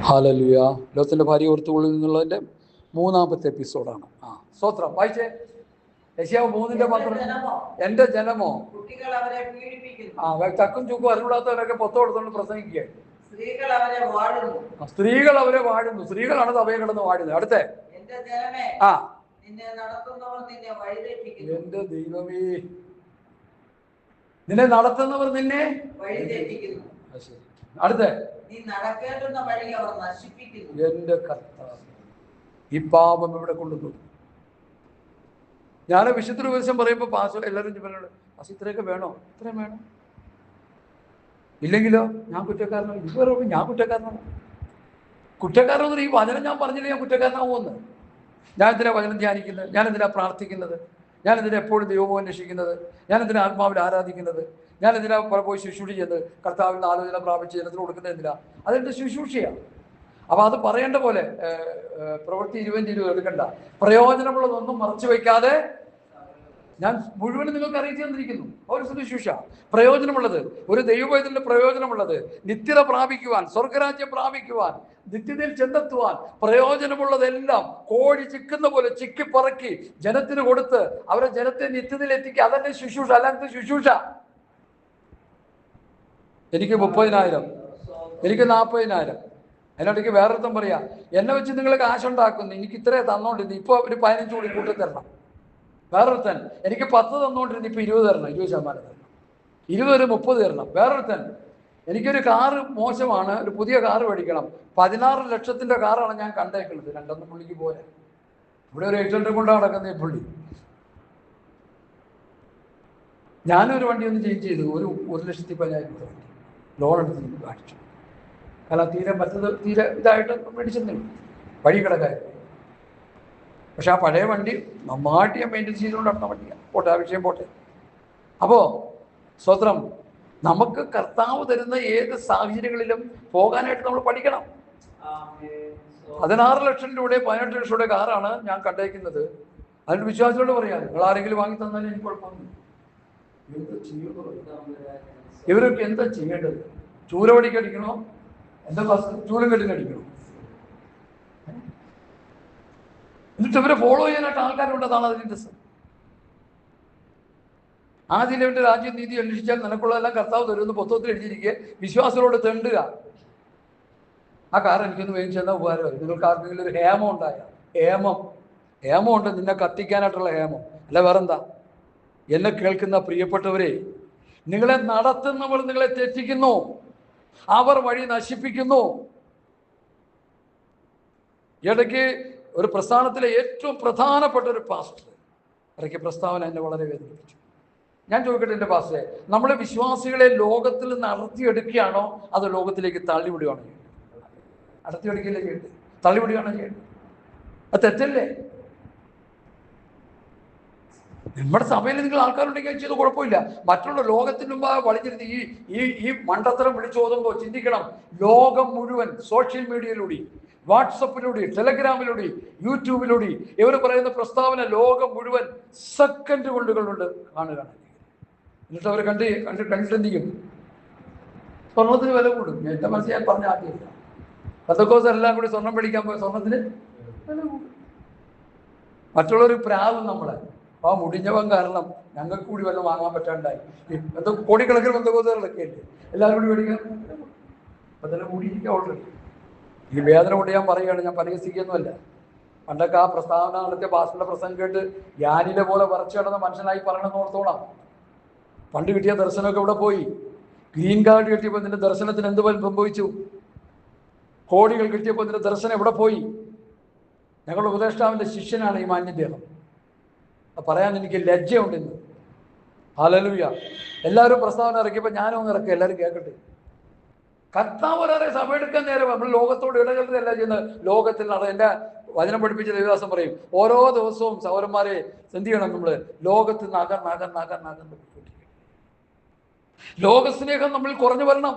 Hallelujah. ലോകത്തിൻ്റെ ഭാര്യ ഓർത്തുകൊള്ളിൽ നിന്നുള്ളതിൻ്റെ 3-ാമത്തെ എപ്പിസോഡാണ്. സ്തോത്രം. വായിച്ചേ. യെശയ്യാവ് 3:12. എൻ്റെ ജനമോ ചക്കും ചുക്കും അറിവിടാത്തവരൊക്കെ പൊത്ത കൊടുത്തോണ്ട് പ്രസംഗിക്കുക. സ്ത്രീകൾ അവരെ വാഴുന്നു. സ്ത്രീകളാണ് സഭയെ കിടന്ന് വാഴുന്നത്. അടുത്തേ, എന്റെ ദൈവമേ, നിന്നെ നടത്തുന്നവർ നിന്നെ വഴിതെറ്റിക്കുന്നു. അടുത്തേ, എന്റെ കർത്താവ്, ഈ പാപം ഇവിടെ കൊണ്ടുവന്നു. ഞാൻ വിശുദ്ധ ഉപദേശം പറയുമ്പോൾ പാസ് എല്ലാവരും പറയുന്നത്, പാസ് ഇത്രയൊക്കെ വേണോ? ഇത്രയും വേണം. ഇല്ലെങ്കിലോ ഞാൻ കുറ്റക്കാരനാണ്. ഇത് പറയുമ്പോൾ ഞാൻ കുറ്റക്കാരനാണ്. കുറ്റക്കാരനൊന്നും ഈ വചനം ഞാൻ പറഞ്ഞില്ല ഞാൻ കുറ്റക്കാരനാവുമെന്ന്. ഞാൻ എന്തിനാ വചനം ധ്യാനിക്കുന്നത്? ഞാൻ എന്തിനാ പ്രാർത്ഥിക്കുന്നത്? ഞാൻ എന്തിനാ എപ്പോഴും ദൈവമോ അന്വേഷിക്കുന്നത്? ഞാൻ എന്തിനാ ആത്മാവിൽ ആരാധിക്കുന്നത്? ഞാൻ എന്തിനാ പോയി ശുശ്രൂഷ ചെയ്ത് കർത്താവിൽ നിന്ന് ആലോചന പ്രാപിച്ച് ജനത്തിന് കൊടുക്കുന്നത്? എന്തിനാ? അതെൻ്റെ ശുശ്രൂഷയാണ്. അപ്പോൾ അത് പറയേണ്ട പോലെ പ്രവൃത്തി 20-20 എടുക്കണ്ട. പ്രയോജനമുള്ളതൊന്നും മറച്ചു വയ്ക്കാതെ ഞാൻ മുഴുവനും നിങ്ങൾക്ക് അറിയിച്ചു തന്നിരിക്കുന്നു. ഒരു ശുശ്രൂഷ പ്രയോജനമുള്ളത്, ഒരു ദൈവവേദനയുടെ പ്രയോജനമുള്ളത്, നിത്യത പ്രാപിക്കുവാൻ, സ്വർഗരാജ്യം പ്രാപിക്കുവാൻ, നിത്യതയിൽ ചെന്നെത്തുവാൻ പ്രയോജനമുള്ളതെല്ലാം കോഴി ചിക്കുന്ന പോലെ ചിക്കിപ്പറക്കി ജനത്തിന് കൊടുത്ത് അവരെ ജനത്തെ നിത്യതയിൽ എത്തിക്കുക. അതെന്റെ ശുശ്രൂഷ. അല്ലാത്ത ശുശ്രൂഷ എനിക്ക് 30,000, എനിക്ക് 40,000. അതിനിടയ്ക്ക് വേറൊരുത്തം പറയാ, എന്നെ വെച്ച് നിങ്ങൾ കാശുണ്ടാക്കുന്നു, എനിക്ക് ഇത്രേ തന്നോണ്ടിരുന്നു, ഇപ്പൊ ഒരു 15 കൂടി കൂട്ടി തരണം. വേറൊരുത്തൻ, എനിക്ക് 10 തന്നോണ്ടിരുന്നു, ഇപ്പൊ 20 തരണം, 20% തരണം, 20 30 തരണം. വേറൊരുത്തൻ, എനിക്കൊരു കാറ് മോശമാണ്, ഒരു പുതിയ കാറ് മേടിക്കണം, 16 ലക്ഷത്തിന്റെ കാറാണ് ഞാൻ കണ്ടേക്കുന്നത്, 2 പുള്ളിക്ക് പോലെ. ഇവിടെ ഒരു 800 കൊണ്ടാണ് നടക്കുന്നത് ഈ പുള്ളി. ഞാനൊരു വണ്ടി ഒന്ന് ചേഞ്ച് ചെയ്തു, ഒരു 1,10,000 രൂപ വണ്ടി ലോൺ എടുത്ത് കാണിച്ചു. കാരണം തീരെ ഇതായിട്ട് മേടിച്ചെന്നില്ല, വഴി കിടക്കായിരുന്നു. പക്ഷെ ആ പഴയ വണ്ടി നന്നായിട്ട് ഞാൻ മെയിൻറ്റെയിൻ ചെയ്തുകൊണ്ട് നടന്ന വണ്ടിയാണ്. പോട്ടെ, ആ വിഷയം പോട്ടെ. അപ്പോൾ സ്വത്രം, നമുക്ക് കർത്താവ് തരുന്ന ഏത് സാഹചര്യങ്ങളിലും പോകാനായിട്ട് നമ്മൾ പഠിക്കണം. 16 ലക്ഷം രൂപയുടെ 18 ലക്ഷം രൂപയുടെ കാറാണ് ഞാൻ കണ്ടേക്കുന്നത്. അതിൻ്റെ വിശ്വാസത്തോട് പറയാം, നിങ്ങൾ ആരെങ്കിലും വാങ്ങി തന്നാലും എനിക്ക് കുഴപ്പമൊന്നും. എന്താ ചെയ്യുന്നത്? ഇവരൊക്കെ എന്താ ചെയ്യേണ്ടത്? ചൂരവടിക്കടിക്കണോ? എന്താ ചൂരം കെട്ടിനടിക്കണോ? എന്നിട്ട് ഇവരെ ഫോളോ ചെയ്യാനായിട്ട് ആൾക്കാരുണ്ടെന്നാണ് അതിൻ്റെ രസം. ആദ്യം ഇവന്റെ രാജ്യം നീതി അന്വേഷിച്ചാൽ നിനക്കുള്ളതെല്ലാം കർത്താവ് തരുമെന്ന് പുസ്തകത്തിൽ എഴുതിയിരിക്കെ വിശ്വാസത്തോട് തെണ്ടുക. ആ കാർ എനിക്കൊന്ന് മേടിച്ചെന്ന ഉപകാരമായി. നിങ്ങൾക്ക് ആർക്കെങ്കിലും ഒരു ഹേമം ഉണ്ടായ ഹേമം ഉണ്ട്, നിന്നെ കത്തിക്കാനായിട്ടുള്ള ഹേമം അല്ല വേറെന്താ? എന്നെ കേൾക്കുന്ന പ്രിയപ്പെട്ടവരെ, നിങ്ങളെ നടത്തുന്നവർ നിങ്ങളെ തെറ്റിക്കുന്നു, അവർ വഴി നശിപ്പിക്കുന്നു. ഇടയ്ക്ക് ഒരു പ്രസ്ഥാനത്തിലെ ഏറ്റവും പ്രധാനപ്പെട്ട ഒരു പാസ്റ്റർ ഇടയ്ക്ക് പ്രസ്താവന എന്നെ വളരെ വേദനിപ്പിച്ചു. ഞാൻ ചോദിക്കട്ടെ, എൻ്റെ പാസ്റ്ററെ, നമ്മളെ വിശ്വാസികളെ ലോകത്തിൽ നിന്ന് അടർത്തിയെടുക്കുകയാണോ അതോ ലോകത്തിലേക്ക് തള്ളിവിടുകയാണോ ചെയ്യുന്നത്? അടർത്തിയെടുക്കില്ലേ ചെയ്യേണ്ടത്? തള്ളിവിടുകയാണോ ചെയ്യേണ്ടത്? അത് തെറ്റല്ലേ? നമ്മുടെ സഭയിൽ നിങ്ങൾ ആൾക്കാരുണ്ടെങ്കിൽ ചെയ്ത് കുഴപ്പമില്ല. മറ്റുള്ള ലോകത്തിന് മുമ്പ് വളഞ്ഞിരുന്ന് ഈ മണ്ടത്തരം വിളിച്ചോതുമ്പോൾ ചിന്തിക്കണം, ലോകം മുഴുവൻ സോഷ്യൽ മീഡിയയിലൂടെ, വാട്സപ്പിലൂടെ, ടെലഗ്രാമിലൂടെ, യൂട്യൂബിലൂടെ ഇവർ പറയുന്ന പ്രസ്താവന ലോകം മുഴുവൻ സെക്കൻഡ് കൊണ്ടുകളുണ്ട് കാണുകയാണ്. എന്നിട്ട് അവർ കണ്ടിട്ടെന്തിക്കും? സ്വർണത്തിന് വില കൂടും. എൻ്റെ മനസ്സിൽ ഞാൻ പറഞ്ഞ ആദ്യമില്ല. പത്തക്കോസ് എല്ലാം കൂടി സ്വർണം മേടിക്കാൻ പോയ സ്വർണത്തിന് വില കൂടും. മറ്റുള്ളവർ പ്രാവും നമ്മളെ ആ മുടിഞ്ഞവൻ കാരണം ഞങ്ങൾക്ക് കൂടി വല്ലതും വാങ്ങാൻ പറ്റാണ്ടായി. എന്തോ കോടിക്കണക്കിന് ബന്ധുക്കോസുകളൊക്കെ അല്ലേ എല്ലാവരും കൂടി മേടിക്കാൻ. അപ്പൊ തന്നെ കൂടിയിരിക്കുക ഓൾറെഡി. ഈ വേദന കൊണ്ട് ഞാൻ പറയുകയാണ്, ഞാൻ പരിഹസിക്കുകയൊന്നുമല്ല. പണ്ടൊക്കെ ആ പ്രസ്താവന നടത്തിയ പാസ്റ്ററുടെ പ്രസംഗം കേട്ട് യാനിലെ പോലെ വരച്ചു കിടന്ന മനുഷ്യനായി പറയണമെന്ന് ഓർത്തോളാം. പണ്ട് കിട്ടിയ ദർശനമൊക്കെ ഇവിടെ പോയി. ഗ്രീൻ കാർഡ് കിട്ടിയപ്പോൾ നിന്റെ ദർശനത്തിന് എന്ത് സംഭവിച്ചു? കോടികൾ കിട്ടിയപ്പോൾ നിന്റെ ദർശനം എവിടെ പോയി? ഞങ്ങളുടെ ഉപദേഷ്ടാവിൻ്റെ ശിഷ്യനാണ് ഈ മാന്യദേഹം. പറയാൻ എനിക്ക് ലജ്ജയുണ്ടെന്ന്. ഹല്ലേലൂയ. എല്ലാവരും പ്രസ്താവന ഇറക്കിയപ്പോൾ ഞാനും ഒന്ന് ഇറക്കി, എല്ലാവരും കേൾക്കട്ടെ. കർത്താവ് ഒരാളെ സഭ എടുക്കാൻ നേരം നമ്മൾ ലോകത്തോട് ഇടകലർത്തല്ല ചെയ്യുന്നത്. ലോകത്തിൽ എൻ്റെ വചനം പഠിപ്പിച്ച ദേവദാസം പറയും, ഓരോ ദിവസവും സഹോദരന്മാരെ എന്ത് ചെയ്യണം? നമ്മൾ ലോകത്തിൽ നിന്ന് ലോകസ്നേഹം നമ്മൾ കുറഞ്ഞു വരണം.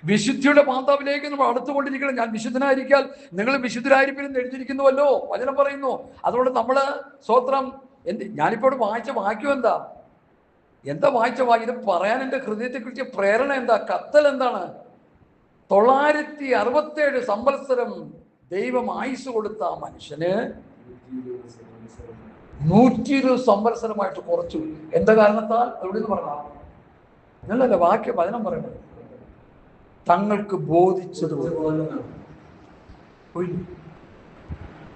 വിശുദ്ധിയുടെ പാന്താവിലേക്ക് നമ്മൾ അടുത്തുകൊണ്ടിരിക്കണം. ഞാൻ വിശുദ്ധനായിരിക്കാൻ നിങ്ങൾ വിശുദ്ധരായിരിക്കും എഴുതിയിരിക്കുന്നുവല്ലോ വചനം പറയുന്നു. അതുകൊണ്ട് നമ്മള് സ്വത്രം ഞാനിപ്പോൾ വായിച്ച വാക്യം എന്താ വായിച്ച വാക്യം? ഇത് പറയാൻ എൻ്റെ ഹൃദയത്തെ കിട്ടിയ പ്രേരണ എന്താ? കത്തൽ എന്താണ്? 967 സംവത്സരം ദൈവം ആയുസ് കൊടുത്ത ആ മനുഷ്യന് 120 സംവത്സരമായിട്ട് കുറച്ചു. എന്താ കാരണത്താൽ? എവിടെ നിന്ന് പറഞ്ഞ നല്ലല്ല വാക്യ വചനം പറയുന്നത്, തങ്ങൾക്ക് ബോധിച്ചതുപോലെ.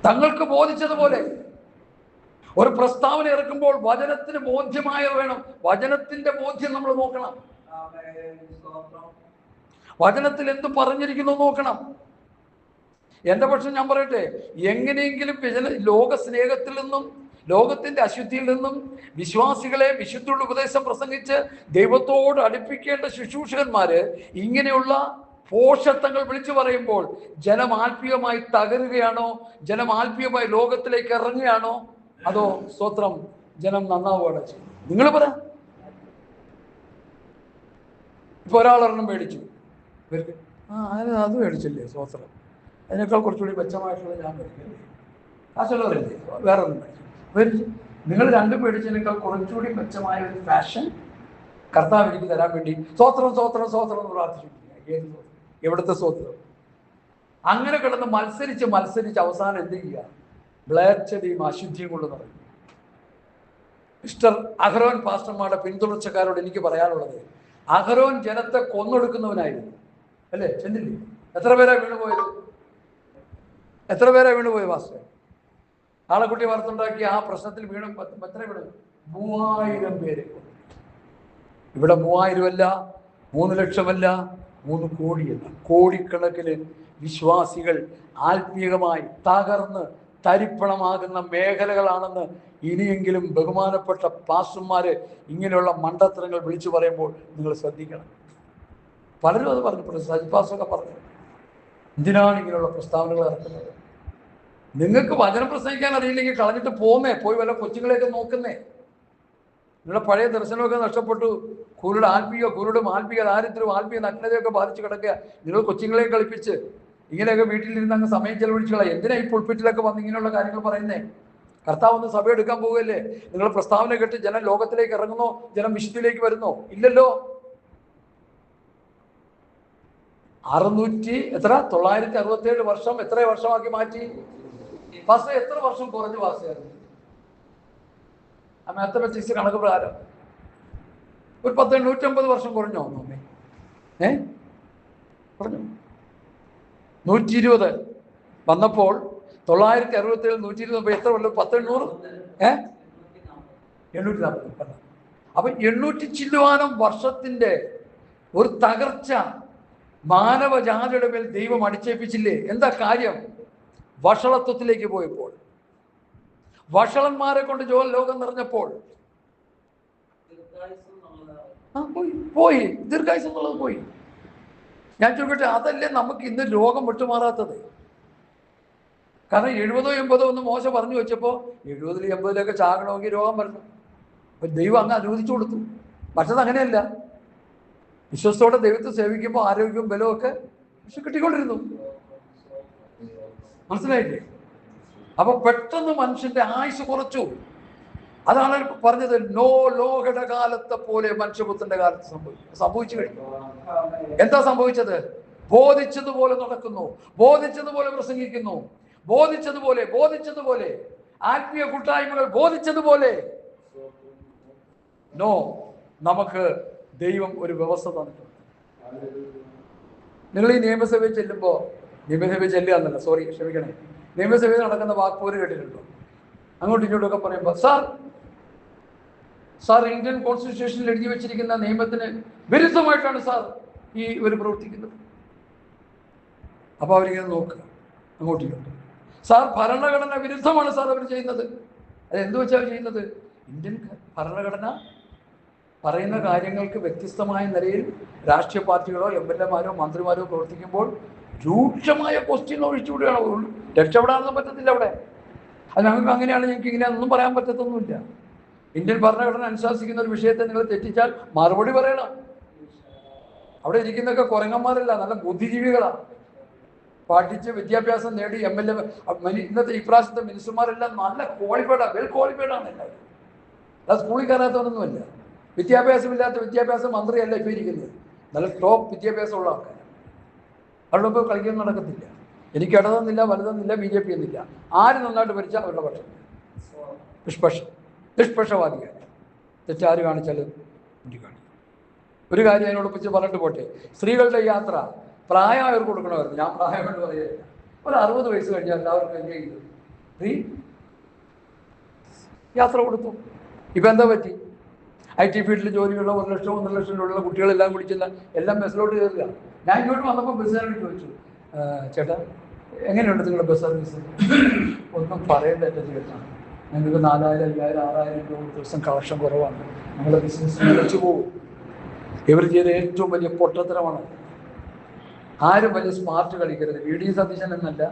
തങ്ങൾക്ക് ബോധിച്ചതുപോലെ ഒരു പ്രസ്താവന ഇറക്കുമ്പോൾ വചനത്തിന് ബോധ്യമായ വേണം. വചനത്തിന്റെ ബോധ്യം നമ്മൾ നോക്കണം. വചനത്തിൽ എന്ത് പറഞ്ഞിരിക്കുന്നു നോക്കണം. എന്റെ പക്ഷം ഞാൻ പറയട്ടെ, എങ്ങനെയെങ്കിലും ലോക സ്നേഹത്തിൽ നിന്നും ലോകത്തിന്റെ അശുദ്ധിയിൽ നിന്നും വിശ്വാസികളെ വിശുദ്ധിയുള്ള ഉപദേശം പ്രസംഗിച്ച് ദൈവത്തോട് അടുപ്പിക്കേണ്ട ശുശ്രൂഷകന്മാര് ഇങ്ങനെയുള്ള പോഷത്വങ്ങൾ വിളിച്ചു പറയുമ്പോൾ ജനം ആത്മീയമായി തകരുകയാണോ? ജനം ആത്മീയമായി ലോകത്തിലേക്ക് ഇറങ്ങുകയാണോ? അതോ സ്തോത്രം ജനം നന്നാവുകയാണോ ചെയ്യുന്നത്? നിങ്ങൾ പറ. ഇപ്പൊ ഒരാളൊരെണ്ണം മേടിച്ചു, അത് മേടിച്ചില്ലേ സ്തോത്രം, അതിനേക്കാൾ കുറച്ചുകൂടി മെച്ചമായിട്ടുള്ള ഞാൻ മേടിക്കില്ലേ, കാശുള്ളവരല്ലേ, വേറെ ഒന്നും മേടിച്ചു. നിങ്ങൾ രണ്ടും മേടിച്ചതിനേക്കാൾ കുറച്ചുകൂടി മെച്ചമായ ഒരു ഫാഷൻ കർത്താവ് എനിക്ക് തരാൻ വേണ്ടി സ്തോത്രം സ്തോത്രം സ്തോത്രം എന്ന് പ്രാർത്ഥിച്ചിരിക്കുക. എവിടുത്തെ സ്തോത്രം? അങ്ങനെ കിടന്ന് മത്സരിച്ച് അവസാനം എന്ത് ചെയ്യുക? മ്ലേച്ഛതയും അശുദ്ധിയും കൊണ്ട് നടക്കും. മിസ്റ്റർ അഹരോൻ പാസ്റ്റർമാരുടെ പിന്തുടർച്ചക്കാരോട് എനിക്ക് പറയാനുള്ളത്, അഹരോൻ ജനത്തെ കൊന്നൊടുക്കുന്നവനായിരുന്നു അല്ലേ? ചെന്നില്ലേ? എത്ര പേരാ വീണുപോയത്? എത്ര പേരാ വീണുപോയി പാസ്റ്റർ? ആളെക്കുട്ടി വാർത്തുണ്ടാക്കി ആ പ്രശ്നത്തിൽ വീണു. എത്ര വീണു? 3000 പേര്. ഇവിടെ 3000 അല്ല, 3 ലക്ഷമല്ല, 3 കോടിയല്ല, കോടിക്കണക്കിന് വിശ്വാസികൾ ആത്മീയമായി തകർന്ന് തരിപ്പണമാകുന്ന മേഖലകളാണെന്ന് ഇനിയെങ്കിലും ബഹുമാനപ്പെട്ട പാസ്റ്റർമാര് ഇങ്ങനെയുള്ള മണ്ടത്തരങ്ങൾ വിളിച്ചു പറയുമ്പോൾ നിങ്ങൾ ശ്രദ്ധിക്കണം. പലരും അത് പറഞ്ഞു, സജിപാസൊക്കെ പറഞ്ഞു, എന്തിനാണ് ഇങ്ങനെയുള്ള പ്രസ്താവനകൾ ഇറക്കുന്നത്? നിങ്ങൾക്ക് വചനം പ്രസംഗിക്കാൻ അറിയില്ലെങ്കിൽ കളഞ്ഞിട്ട് പോയി വല്ല കൊച്ചുങ്ങളെയൊക്കെ നോക്കുന്നേ. നിങ്ങളുടെ പഴയ ദർശനമൊക്കെ നഷ്ടപ്പെട്ടു, കുരുടും ആത്മീയ ദാരിദ്ര്യവും ആത്മീയ നഗ്നതയൊക്കെ ബാധിച്ച് കിടക്കുക. നിങ്ങൾ കൊച്ചുങ്ങളെ കളിപ്പിച്ച് ഇങ്ങനെയൊക്കെ വീട്ടിലിരുന്ന് അങ്ങ് സമയം ചെലവഴിച്ചു കളയാം. എന്തിനാ ഈ പുൾപിറ്റിലൊക്കെ വന്ന് ഇങ്ങനെയുള്ള കാര്യങ്ങൾ പറയുന്നേ? കർത്താവ് ഒന്ന് സഭ എടുക്കാൻ പോവുകയല്ലേ? നിങ്ങൾ പ്രസ്താവന കേട്ട് ജനം ലോകത്തിലേക്ക് ഇറങ്ങുന്നോ? ജനം വിശുദ്ധിയിലേക്ക് വരുന്നോ? ഇല്ലല്ലോ. 967 വർഷം എത്ര വർഷമാക്കി മാറ്റി? പാസ്റ്റർ എത്ര വർഷം കുറഞ്ഞു പാസ്റ്ററായിരുന്നു? മാത്തമാറ്റിക്സ് കണക്ക് പ്രകാരം ഒരു 150 വർഷം കുറഞ്ഞോ അമ്മേ? കുറഞ്ഞു. 120 വന്നപ്പോൾ 967 120 എത്ര കൊല്ലം? 840. 840. അപ്പൊ 800 ചില്ലുവാനം വർഷത്തിന്റെ ഒരു തകർച്ച മാനവജാതിയുടെ മേൽ ദൈവം അടിച്ചേൽപ്പിച്ചില്ലേ? എന്താ കാര്യം? വഷളത്വത്തിലേക്ക് പോയപ്പോൾ, വഷളന്മാരെ കൊണ്ട് ലോകം നിറഞ്ഞപ്പോൾ പോയി ദീർഘായുസ് എന്നുള്ളത് പോയി. ഞാൻ ചോദിക്കട്ടെ, അതല്ലേ നമുക്ക് ഇന്ന് രോഗം വിട്ടുമാറാത്തത്? കാരണം 70 80 ഒന്ന് മോശ പറഞ്ഞു വെച്ചപ്പോൾ 70 80 ചാകണമെങ്കിൽ രോഗം വരണം. അപ്പൊ ദൈവം അങ്ങ് അനുവദിച്ചു കൊടുത്തു. മറ്റത് അങ്ങനെയല്ല. വിശ്വസത്തോടെ ദൈവത്തെ സേവിക്കുമ്പോൾ ആരോഗ്യവും ബലവും ഒക്കെ കിട്ടിക്കൊണ്ടിരുന്നു. മനസ്സിലായില്ലേ? അപ്പൊ പെട്ടെന്ന് മനുഷ്യന്റെ ആയുസ് കുറച്ചു. അതാണ് പറഞ്ഞത്, ലോകയുടെ കാലത്തെ പോലെ മനുഷ്യപുത്രന്റെ കാലത്ത് സംഭവിച്ചു കഴിഞ്ഞു. എന്താ സംഭവിച്ചത്? ബോധിച്ചതുപോലെ നടക്കുന്നു, ബോധിച്ചതുപോലെ പ്രസംഗിക്കുന്നു, ബോധിച്ചതുപോലെ ആത്മീയ കൂട്ടായ്മകൾ ബോധിച്ചതുപോലെ. നമുക്ക് ദൈവം ഒരു വ്യവസ്ഥ തന്നിട്ടുണ്ട്. നിങ്ങൾ ഈ നിയമസഭയിൽ ചെല്ലുമ്പോൾ, നിയമസഭയിൽ ചെല്ലുക എന്നല്ല, സോറി ക്ഷമിക്കണേ, നിയമസഭയിൽ നടക്കുന്ന വാക്പോര് കേട്ടിട്ടുണ്ടോ? അങ്ങോട്ടും ഇങ്ങോട്ടൊക്കെ പറയുമ്പോൾ സാർ ഇന്ത്യൻ കോൺസ്റ്റിറ്റ്യൂഷനിൽ എഴുതി വെച്ചിരിക്കുന്ന നിയമത്തിന് വിരുദ്ധമായിട്ടാണ് സാർ ഇവർ പ്രവർത്തിക്കുന്നത്. അപ്പോൾ അവരിങ്ങനെ നോക്കുക അങ്ങോട്ടും ഇങ്ങോട്ടും. സാർ ഭരണഘടന വിരുദ്ധമാണ് സാർ അവർ ചെയ്യുന്നത്. അതെന്തു വെച്ചാൽ ചെയ്യുന്നത്? ഇന്ത്യൻ ഭരണഘടന പറയുന്ന കാര്യങ്ങൾക്ക് വ്യത്യസ്തമായ നിലയിൽ രാഷ്ട്രീയ പാർട്ടികളോ MLA-മാരോ മന്ത്രിമാരോ പ്രവർത്തിക്കുമ്പോൾ രൂക്ഷമായ ക്വസ്റ്റ്യൻ ഒഴിച്ചുകൂടുകയാണ്. രക്ഷപ്പെടാനൊന്നും പറ്റത്തില്ല അവിടെ. അത് ഞങ്ങൾക്ക് അങ്ങനെയാണ്, ഞങ്ങൾക്ക് ഇങ്ങനെയാണെന്നും പറയാൻ പറ്റത്തൊന്നുമില്ല. ഇന്ത്യൻ ഭരണഘടന അനുശാസിക്കുന്ന ഒരു വിഷയത്തെ നിങ്ങൾ തെറ്റിച്ചാൽ മറുപടി പറയണം. അവിടെ ഇരിക്കുന്നതൊക്കെ കുരങ്ങന്മാരല്ല, നല്ല ബുദ്ധിജീവികളാണ്. പഠിച്ച് വിദ്യാഭ്യാസം നേടി MLA ഇന്നത്തെ ഇപ്രാവശ്യത്തെ മിനിസ്റ്റർമാരെല്ലാം നല്ല വെൽ ക്വാളിഫൈഡാണ് എല്ലാവരും. അത് സ്കൂളിൽ കയറാത്തവരൊന്നുമല്ല. വിദ്യാഭ്യാസമില്ലാത്ത വിദ്യാഭ്യാസ മന്ത്രിയല്ല ഇപ്പോൾ ഇരിക്കുന്നത്. നല്ല ടോപ്പ് വിദ്യാഭ്യാസമുള്ള ആൾക്കാർ. അവരുടെ മുമ്പ് കളിക്കൊന്നും നടക്കത്തില്ല. എനിക്ക് ഇടതെന്നില്ല വലുതെന്നില്ല BJP എന്നില്ല. ആര് നന്നായിട്ട് ഭരിച്ചാൽ അവരുടെ പക്ഷം. നിഷ്പക്ഷവാദിയാണ്. തെറ്റാര് കാണിച്ചാലും കാണിക്കും. ഒരു കാര്യം അതിനോടൊപ്പിച്ച് പറഞ്ഞിട്ട് പോട്ടെ. സ്ത്രീകളുടെ യാത്ര പ്രായമായവർക്ക് കൊടുക്കണമായിരുന്നു. ഞാൻ പ്രായമായിട്ട് പറയുകയില്ല. ഒരു 60 വയസ്സ് കഴിഞ്ഞാൽ എല്ലാവർക്കും എൻജോയ് ചെയ്തു ഫ്രീ യാത്ര കൊടുത്തു. ഇപ്പം എന്താ പറ്റി? IT ഫീൽഡിൽ ജോലിയുള്ള 1 ലക്ഷം 1.5 ലക്ഷം രൂപയുള്ള കുട്ടികളെല്ലാം കുടിച്ചില്ല, എല്ലാം ബസ്സിലോട്ട് കയറുക. ഞാൻ ഇങ്ങോട്ട് വന്നപ്പോൾ ബസ്സുകാരോട് ചോദിച്ചു, ചേട്ടാ എങ്ങനെയുണ്ട് നിങ്ങളുടെ ബസ് സർവീസ്? ഒന്നും പറയേണ്ട എൻ്റെ ചേട്ടാ, ഞങ്ങൾക്ക് 4000 5000 6000 രൂപ ദിവസം കളക്ഷൻ കുറവാണ്, ഞങ്ങളുടെ ബിസിനസ് നിലച്ചു പോകും. ഇവർ ചെയ്ത ഏറ്റവും വലിയ പൊട്ടത്തരമാണ്. ആരും വലിയ സ്മാർട്ട് കളിക്കരുത്. VD സതീശൻ എന്നല്ല,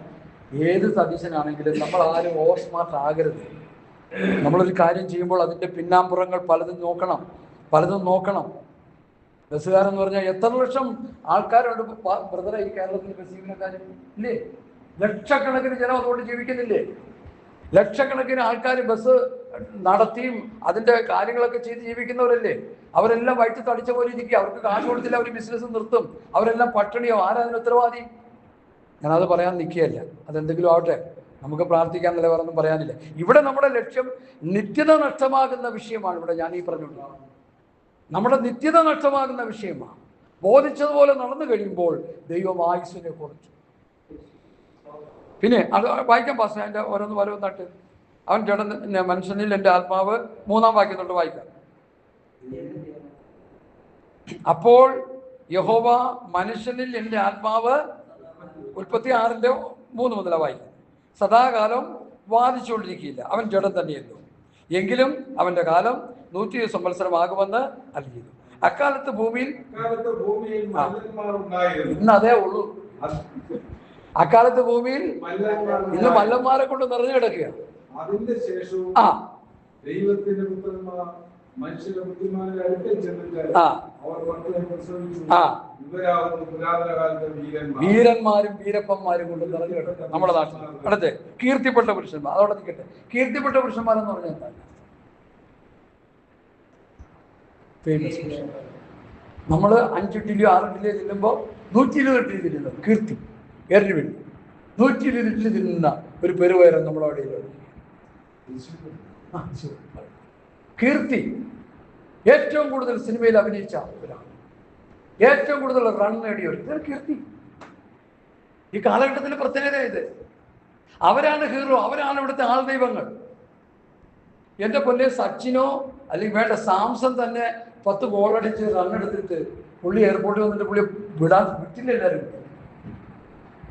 ഏത് സതീശനാണെങ്കിലും നമ്മൾ ആരും ഓവർ സ്മാർട്ട് ആകരുത്. നമ്മളൊരു കാര്യം ചെയ്യുമ്പോൾ അതിൻ്റെ പിന്നാമ്പുറങ്ങൾ പലതും നോക്കണം. ബസ്സുകാരെന്ന് പറഞ്ഞാൽ എത്ര ലക്ഷം ആൾക്കാരുണ്ട് ബ്രദറെ ഈ കേരളത്തിൽ ബസ് ജീവനക്കാർ ഇല്ലേ? ലക്ഷക്കണക്കിന് ജനം അതുകൊണ്ട് ജീവിക്കുന്നില്ലേ? ലക്ഷക്കണക്കിന് ആൾക്കാർ ബസ് നടത്തിയും അതിൻ്റെ കാര്യങ്ങളൊക്കെ ചെയ്ത് ജീവിക്കുന്നവരല്ലേ? അവരെല്ലാം വയറ്റ് തടിച്ച പോലെ ഇരിക്കുക. അവർക്ക് കാശ് കൊടുത്തില്ല, അവർ ബിസിനസ് നിർത്തും. അവരെല്ലാം പട്ടിണിയോ? ആരാ അതിന് ഉത്തരവാദി? ഞാനത് പറയാൻ നിൽക്കുകയല്ല. അതെന്തെങ്കിലും ആവട്ടെ, നമുക്ക് പ്രാർത്ഥിക്കാൻ നില വേറൊന്നും പറയാനില്ല. ഇവിടെ നമ്മുടെ ലക്ഷ്യം നിത്യത നഷ്ടമാകുന്ന വിഷയമാണ്. ഇവിടെ ഞാൻ ഈ പറഞ്ഞുകൊണ്ടാണ് നമ്മുടെ നിത്യത നഷ്ടമാകുന്ന വിഷയമാണ്. ബോധിച്ചതുപോലെ നടന്നു കഴിയുമ്പോൾ ദൈവം ആയുസ്സിനെ കുറച്ചു. പിന്നെ അത് വായിക്കാൻ പാസ്, അതിൻ്റെ ഓരോന്നായിട്ട്. അവൻ ജഡ മനുഷ്യനിൽ എൻ്റെ ആത്മാവ്, 3-ാം വാക്യം തൊട്ട് വായിക്കാം. അപ്പോൾ യഹോവ മനുഷ്യനിൽ എൻ്റെ ആത്മാവ്, ഉൽപ്പത്തി 6:3 മുതലാണ് വായിക്കുന്നത്. സദാകാലം വാദിച്ചുകൊണ്ടിരിക്കുകയില്ല, അവൻ ജഡം തന്നെയല്ലോ. എങ്കിലും അവൻ്റെ കാലം 120 സംവത്സരമാകുമെന്ന് അറിയുന്നു. അക്കാലത്ത് ഭൂമിയിൽ ഇന്ന് അതേ ഉള്ളൂ. അക്കാലത്ത് ഭൂമിയിൽ ഇന്ന് മല്ലന്മാരെ കൊണ്ട് നിറഞ്ഞു കിടക്കുക. അതിന്റെ ശേഷവും ദൈവത്തിന്റെ പുത്രന്മാർ മനുഷ്യരുടെ ബുദ്ധിമാന്റെ അടുക്കൽ ചെന്നിട്ട് അവർ മക്കളെ പ്രസവിച്ചു. ഇവരാകുന്നു പുരാതന കാലത്തെ വീരന്മാരും വീരപ്പന്മാരും കൊണ്ട് നിറഞ്ഞു കിടക്കുക നമ്മുടെ നാട്ടിൽ. അടുത്ത് കീർത്തിപ്പെട്ട പുരുഷന്മാർ. അതോടെ നിൽക്കട്ടെ. കീർത്തിപ്പെട്ട പുരുഷന്മാരെന്ന് പറഞ്ഞാൽ എന്താ? ഫേമസ് പുരുഷന്മാർ. നമ്മൾ 5 ഇഡ്ഡലിയോ 6 ഇഡ്ഡലിയോ തിന്നുമ്പോൾ 120 ഇഡ്ഡലി തിന്നുന്നത് കീർത്തി. ഏറിന് വേണ്ടി 120 ഇഡ്ഡലി തിന്നുന്ന ഒരു പെരുവയരം നമ്മളവിടെ കീർത്തി. ഏറ്റവും കൂടുതൽ സിനിമയിൽ അഭിനയിച്ച ഒരാൾ, ഏറ്റവും കൂടുതൽ റൺ നേടിയവർ, ഇതൊരു കീർത്തി. ഈ കാലഘട്ടത്തിന്റെ പ്രത്യേകത ഇത്. അവരാണ് ഹീറോ, അവരാണ് ഇവിടുത്തെ ആൾ ദൈവങ്ങൾ. എൻ്റെ പൊന്നെ, സച്ചിനോ അല്ലെങ്കിൽ വേണ്ട സാംസൺ തന്നെ 10 ഗോളടിച്ച് റണ്ണെടുത്തിട്ട് പുള്ളി എയർപോർട്ടിൽ വന്നിട്ട് പുള്ളി വിട്ടില്ല. എല്ലാവരും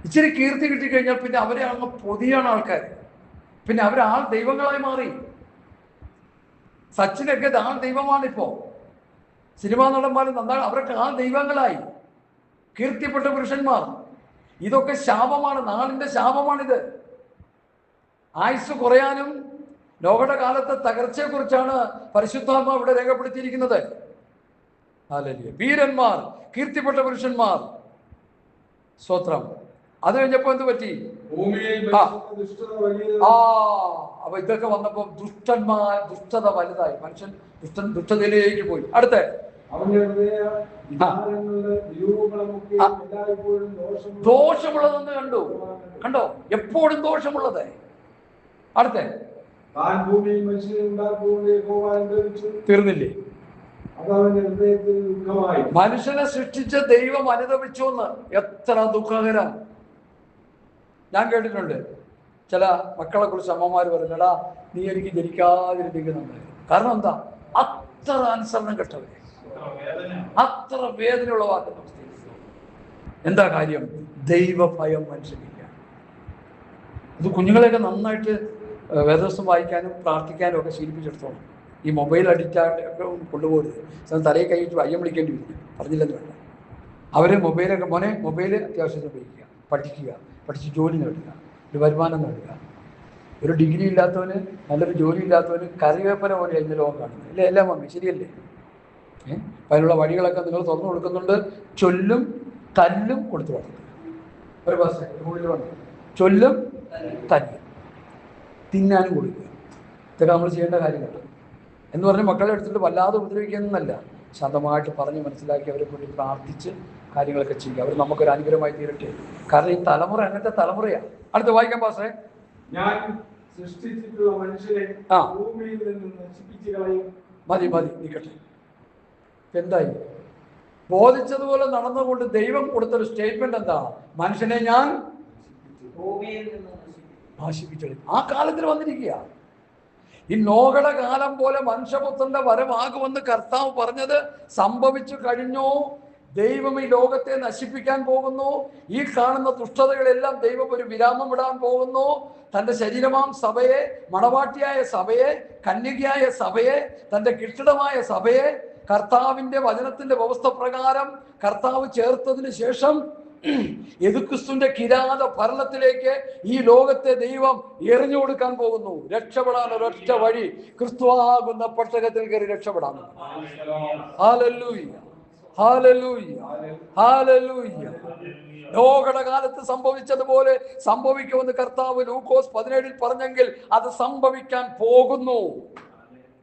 ഇച്ചിരി കീർത്തി കിട്ടിക്കഴിഞ്ഞാൽ പിന്നെ അവരെ അങ്ങ് പൊതിയാണ് ആൾക്കാർ. പിന്നെ അവർ ആൾ ദൈവങ്ങളായി മാറി. സച്ചിനൊക്കെ ആൾ ദൈവമാണിപ്പോ. സിനിമാ നടന്മാർ നന്നായി, അവരൊക്കെ ആൾ ദൈവങ്ങളായി. കീർത്തിപ്പെട്ട പുരുഷന്മാർ. ഇതൊക്കെ ശാപമാണ്, നാളിന്റെ ശാപമാണിത്. ആയുസ് കുറയാനും ലോകയുടെ കാലത്തെ തകർച്ചയെക്കുറിച്ചാണ് പരിശുദ്ധാത്മാവ് ഇവിടെ രേഖപ്പെടുത്തിയിരിക്കുന്നത്. ഹല്ലേലൂയ. വീരന്മാർ, കീർത്തിപ്പെട്ട പുരുഷന്മാർ. സ്തോത്രം. അത് കഴിഞ്ഞപ്പോ എന്ത് പറ്റി? അപ്പൊ ഇതൊക്കെ വന്നപ്പോ ദുഷ്ടത വലുതായി. മനുഷ്യൻ ദുഷ്ടതയിലേക്ക് പോയി. അടുത്ത ദോഷമുള്ളതെന്ന് കണ്ടോ? എപ്പോഴും ദോഷമുള്ളത്. അടുത്ത തീർന്നില്ലേ? മനുഷ്യനെ സൃഷ്ടിച്ച ദൈവം അനുതപിച്ചു എന്ന്. എത്ര ദുഃഖകരം. ഞാൻ കേട്ടിട്ടുണ്ട് ചില മക്കളെ കുറിച്ച് അമ്മമാർ പറയുന്നടാ, നീ എനിക്ക് ജനിക്കാതിരിക്കുന്നുണ്ടായിരുന്നു. കാരണം എന്താ? അത്ര അനുസരണം കെട്ടവരെ, അത്ര വേദന ഉളവാക്കുന്ന അവസ്ഥ. എന്താ കാര്യം? ദൈവഭയം മനുഷ്യനില്ല. ഇത് കുഞ്ഞുങ്ങളെയൊക്കെ നന്നായിട്ട് വേദവസ്തം വായിക്കാനും പ്രാർത്ഥിക്കാനും ഒക്കെ ശീലിപ്പിച്ചെടുത്തോളം. ഈ മൊബൈൽ അഡിക്റ്റായിട്ട് കൊണ്ടുപോകരുത്. തലയിൽ കൈയിട്ട് അയ്യം വിളിക്കേണ്ടി വരും. പറഞ്ഞില്ലെന്ന് വേണ്ട. അവർ മൊബൈലൊക്കെ, മോനെ മൊബൈൽ അത്യാവശ്യം ഉപയോഗിക്കുക, പഠിച്ച് ജോലി നേടുക, ഒരു വരുമാനം നേടുക. ഒരു ഡിഗ്രി ഇല്ലാത്തവന്, നല്ലൊരു ജോലി ഇല്ലാത്തവന് കറിവേപ്പന പോലെ ഇന്ന് ലോകം കാണുന്നത് ഇല്ലേ? എല്ലാം മമ്മി ശരിയല്ലേ? അപ്പം അതിനുള്ള വഴികളൊക്കെ നിങ്ങൾ തുറന്നു കൊടുക്കുന്നുണ്ട്. ചൊല്ലും തല്ലും കൊടുത്തു വളർത്തുക. ഒരു ബസ് സ്കൂളിൽ വന്നു ചൊല്ലും തല്ലും, തിന്നാനും കൊടുക്കുക. ഇതൊക്കെ നമ്മൾ ചെയ്യേണ്ട കാര്യങ്ങൾ എന്ന് പറഞ്ഞ് മക്കളെ എടുത്തിട്ട് വല്ലാതെ ഉപദ്രവിക്കുന്നതല്ല, ശാന്തമായിട്ട് പറഞ്ഞ് മനസ്സിലാക്കി അവരെ കൊണ്ട് പ്രാർത്ഥിച്ച് കാര്യങ്ങളൊക്കെ ചെയ്യുക. അവർ നമുക്കൊരു അനുഗ്രഹമായി തീരട്ടെ. കാരണം ഈ തലമുറ അങ്ങനത്തെ തലമുറയാണ്. അടുത്ത് വായിക്കാൻ പാസ്റ്ററെ. ഞാൻ സൃഷ്ടിച്ചിട്ടുള്ള മനുഷ്യരെ ഭൂമിയിൽ നിന്ന് നശിപ്പിച്ചു കളയും. മതി നിൽക്കട്ടെ. എന്തായി? ബോധിച്ചതുപോലെ നടന്നുകൊണ്ട് ദൈവം കൊടുത്തൊരു സ്റ്റേറ്റ്മെന്റ് എന്താണ്? മനുഷ്യനെ ഞാൻ നശിപ്പിച്ചു. ആ കാലത്തിൽ വന്നിരിക്കുക. ഈ നോഹയുടെ കാലം പോലെ മനുഷ്യപുത്രന്റെ വരവാകുമെന്ന് കർത്താവ് പറഞ്ഞത് സംഭവിച്ചു കഴിഞ്ഞു. ദൈവം ഈ ലോകത്തെ നശിപ്പിക്കാൻ പോകുന്നു. ഈ കാണുന്ന ദുഷ്ടതകളെല്ലാം ദൈവം ഒരു വിരാമം ഇടാൻ പോകുന്നു. തൻ്റെ ശരീരമാം സഭയെ, മണവാട്ടിയായ സഭയെ, കന്യകയായ സഭയെ, തൻ്റെ കെട്ടിടമായ സഭയെ കർത്താവിൻ്റെ വചനത്തിൻ്റെ വ്യവസ്ഥ പ്രകാരം കർത്താവ് ചേർത്തതിന് ശേഷം യേശുക്രിസ്തുവിന്റെ കിരാത ഭരണത്തിലേക്ക് ഈ ലോകത്തെ ദൈവം എറിഞ്ഞു കൊടുക്കാൻ പോകുന്നു. രക്ഷപ്പെടാൻ ഒരൊറ്റ വഴി, ക്രിസ്തുവാകുന്ന പെട്ടകത്തിൽ കയറി രക്ഷപ്പെടാൻ. Hallelujah, hallelujah, hallelujah. നോഹയുടെ കാലത്ത് സംഭവിച്ചതുപോലെ സംഭവിക്കുമെന്ന് കർത്താവ് ലൂക്കോസ് 17 പറഞ്ഞെങ്കിൽ അത് സംഭവിക്കാൻ പോകുന്നു.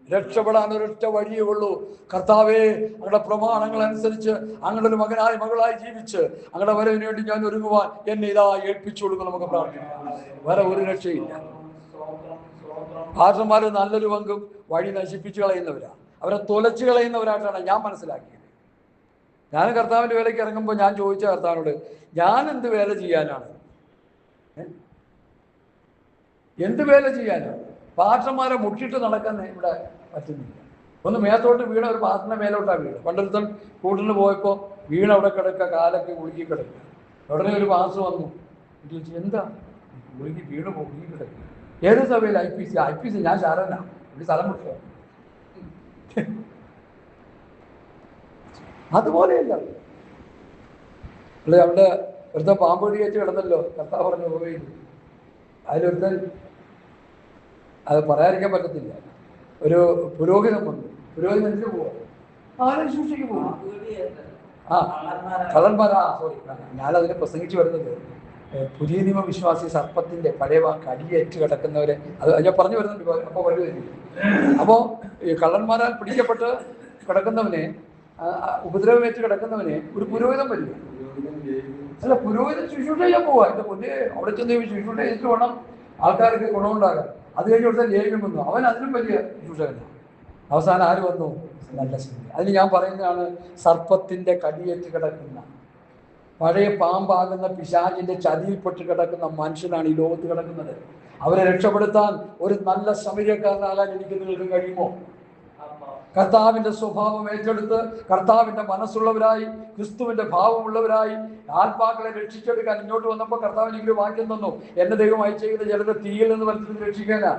രക്ഷപ്പെടാൻ ഒരൊറ്റ വഴിയേ ഉള്ളൂ. കർത്താവേ, അങ്ങയുടെ പ്രമാണങ്ങൾ അനുസരിച്ച് അങ്ങയുടെ ഒരു മകനായി മകളായി ജീവിച്ച് അങ്ങയുടെ വരവിന് വേണ്ടി ഞാൻ ഒരുങ്ങുവാൻ എന്നെ ഇതാ ഏൽപ്പിച്ചു കൊടുക്കും. നമുക്ക് പ്രാർത്ഥിക്കാം. വേറെ ഒരു രക്ഷയില്ല. ഭാഷന്മാര് നല്ലൊരു പങ്കും വഴി നശിപ്പിച്ചു കളയുന്നവരാണ്. അവരെ തുലച്ചു കളയുന്നവരായിട്ടാണ് ഞാൻ മനസ്സിലാക്കിയത്. ഞാൻ കർത്താവിൻ്റെ വേലയ്ക്ക് ഇറങ്ങുമ്പോൾ ഞാൻ ചോദിച്ച കർത്താവിനോട്, ഞാൻ എന്ത് വേല ചെയ്യാനാണ്? എന്ത് വേല ചെയ്യാനാണ്? പാർട്ടന്മാരെ മുട്ടിട്ട് നടക്കാൻ ഇവിടെ പറ്റുന്നില്ല. ഒന്ന് മേത്തോട്ട് വീണ ഒരു പാർട്ടന്റെ മേലോട്ടാണ് വീട്. പണ്ടൊരുത്തൻ കൂട്ടിന് പോയപ്പോൾ വീണ് അവിടെ കിടക്കുക, കാലൊക്കെ ഉളുക്കി കിടക്കുക. ഉടനെ ഒരു പാസ് വന്നു. ചോദിച്ചു, എന്താ ഉളുക്കി വീണ് ഉളുക്കി കിടക്കുക? ഏത് സഭയിൽ? IPC. ഞാൻ ശാരനാ, ഒരു സ്ഥലം വിട്ടോ. അതുപോലെയല്ല. അല്ലെ, അവിടെ ഒരുത്ത പാമ്പ് കടിയേറ്റ് കിടന്നല്ലോ. കർത്താവ് പറഞ്ഞു പോയി. അതിലൊരുത്തൻ, അത് പറയാതിരിക്കാൻ പറ്റത്തില്ല, ഒരു പുരോഹിതൻ വന്നു. പുരോഹിതൻ എന്തിനു പോവാ? ആരും സൂക്ഷിക്ക് പോവാ. കള്ളന്മാരാ. സോറി, ഞാനതിനെ പ്രസംഗിച്ചു വരുന്നത് പുതിയ നിയമ വിശ്വാസി സർപ്പത്തിന്റെ പഴയ കടിയേറ്റ് കിടക്കുന്നവരെ അത് ഞാൻ പറഞ്ഞു വരുന്നുണ്ട്. അപ്പോൾ വരുന്നില്ല. അപ്പോൾ ഈ കള്ളന്മാരാൽ പിടിക്കപ്പെട്ട് കിടക്കുന്നവനെ, ഉപദ്രവമേറ്റ് കിടക്കുന്നവനെ ഒരു പുരോഹിതൻ വരിക. അല്ല, പുരോഹിതൻ ശുശ്രൂഷ ചെയ്യാൻ പോവാ. എന്റെ പൊന്നെ, അവിടെ ചെന്ന് ശുശ്രൂഷ ചെയ്തിട്ട് വേണം ആൾക്കാർക്ക് ഗുണമുണ്ടാകാൻ. അത് കഴിഞ്ഞ് കൊടുത്താൽ ലേഖ്യം വന്നു. അവൻ അതിനും വലിയ ശുശ്രൂഷകനാണ്. അവസാനം ആര് വന്നു? നല്ല സ്ത്രീ. അതിന് ഞാൻ പറയുന്നതാണ്, സർപ്പത്തിന്റെ കടിയേറ്റ് കിടക്കുന്ന, പഴയ പാമ്പാകുന്ന പിശാചിന്റെ ചതിയിൽപ്പെട്ട് കിടക്കുന്ന മനുഷ്യനാണ് ഈ ലോകത്ത് കിടക്കുന്നത്. അവരെ രക്ഷപ്പെടുത്താൻ ഒരു നല്ല ശമര്യക്കാരനാകാൻ എനിക്ക് നിങ്ങൾക്ക് കഴിയുമോ? കർത്താവിന്റെ സ്വഭാവം ഏറ്റെടുത്ത് കർത്താവിന്റെ മനസ്സുള്ളവരായി, ക്രിസ്തുവിന്റെ ഭാവമുള്ളവരായി ആത്മാക്കളെ രക്ഷിച്ചെടുക്കാൻ ഇങ്ങോട്ട് വന്നപ്പോൾ കർത്താവിന് എനിക്കൊരു വാക്യം തന്നു. എന്നെ ദൈവം അയച്ചേക്കുന്ന ചിലരെ തീയിൽ നിന്ന് വലിച്ചെടുത്ത് രക്ഷിക്കാനാ.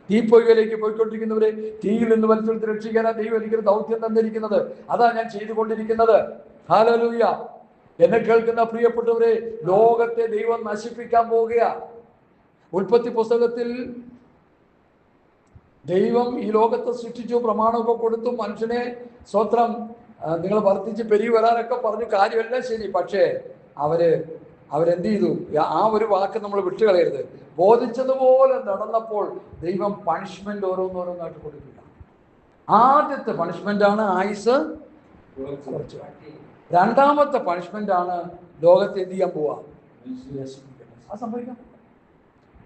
തീപ്പൊയ്കയിലേക്ക് പോയിക്കൊണ്ടിരിക്കുന്നവരെ തീയിൽ നിന്ന് വലിച്ചെടുത്ത് രക്ഷിക്കാനാ ദൈവം എനിക്കൊരു ദൗത്യം തന്നിരിക്കുന്നത്. അതാ ഞാൻ ചെയ്തുകൊണ്ടിരിക്കുന്നത്. ഹല്ലേലൂയ. എന്നെ കേൾക്കുന്ന പ്രിയപ്പെട്ടവരെ, ലോകത്തെ ദൈവം നശിപ്പിക്കാൻ പോവുകയാ. ഉൽപ്പത്തി പുസ്തകത്തിൽ ദൈവം ഈ ലോകത്തെ സൃഷ്ടിച്ചു, പ്രമാണമൊക്കെ കൊടുത്തു, മനുഷ്യനെ സ്വത്രം നിങ്ങൾ വർദ്ധിച്ച് പെരുകി വരാനൊക്കെ പറഞ്ഞു. കാര്യമെല്ലാം ശരി. പക്ഷേ അവരെന്ത് ചെയ്തു? ആ ഒരു വാക്ക് നമ്മൾ വിട്ടുകളയരുത്. ബോധിച്ചതുപോലെ നടന്നപ്പോൾ ദൈവം പണിഷ്മെന്റ് ഓരോന്നോരോന്നായിട്ട് കൊടുക്കില്ല. ആദ്യത്തെ പണിഷ്മെന്റാണ് ആയുസ് കുറച്ചു. രണ്ടാമത്തെ പണിഷ്മെന്റാണ് ലോകത്തെ എന്ത് ചെയ്യാൻ പോവാ? അത് സംഭവിക്കാം.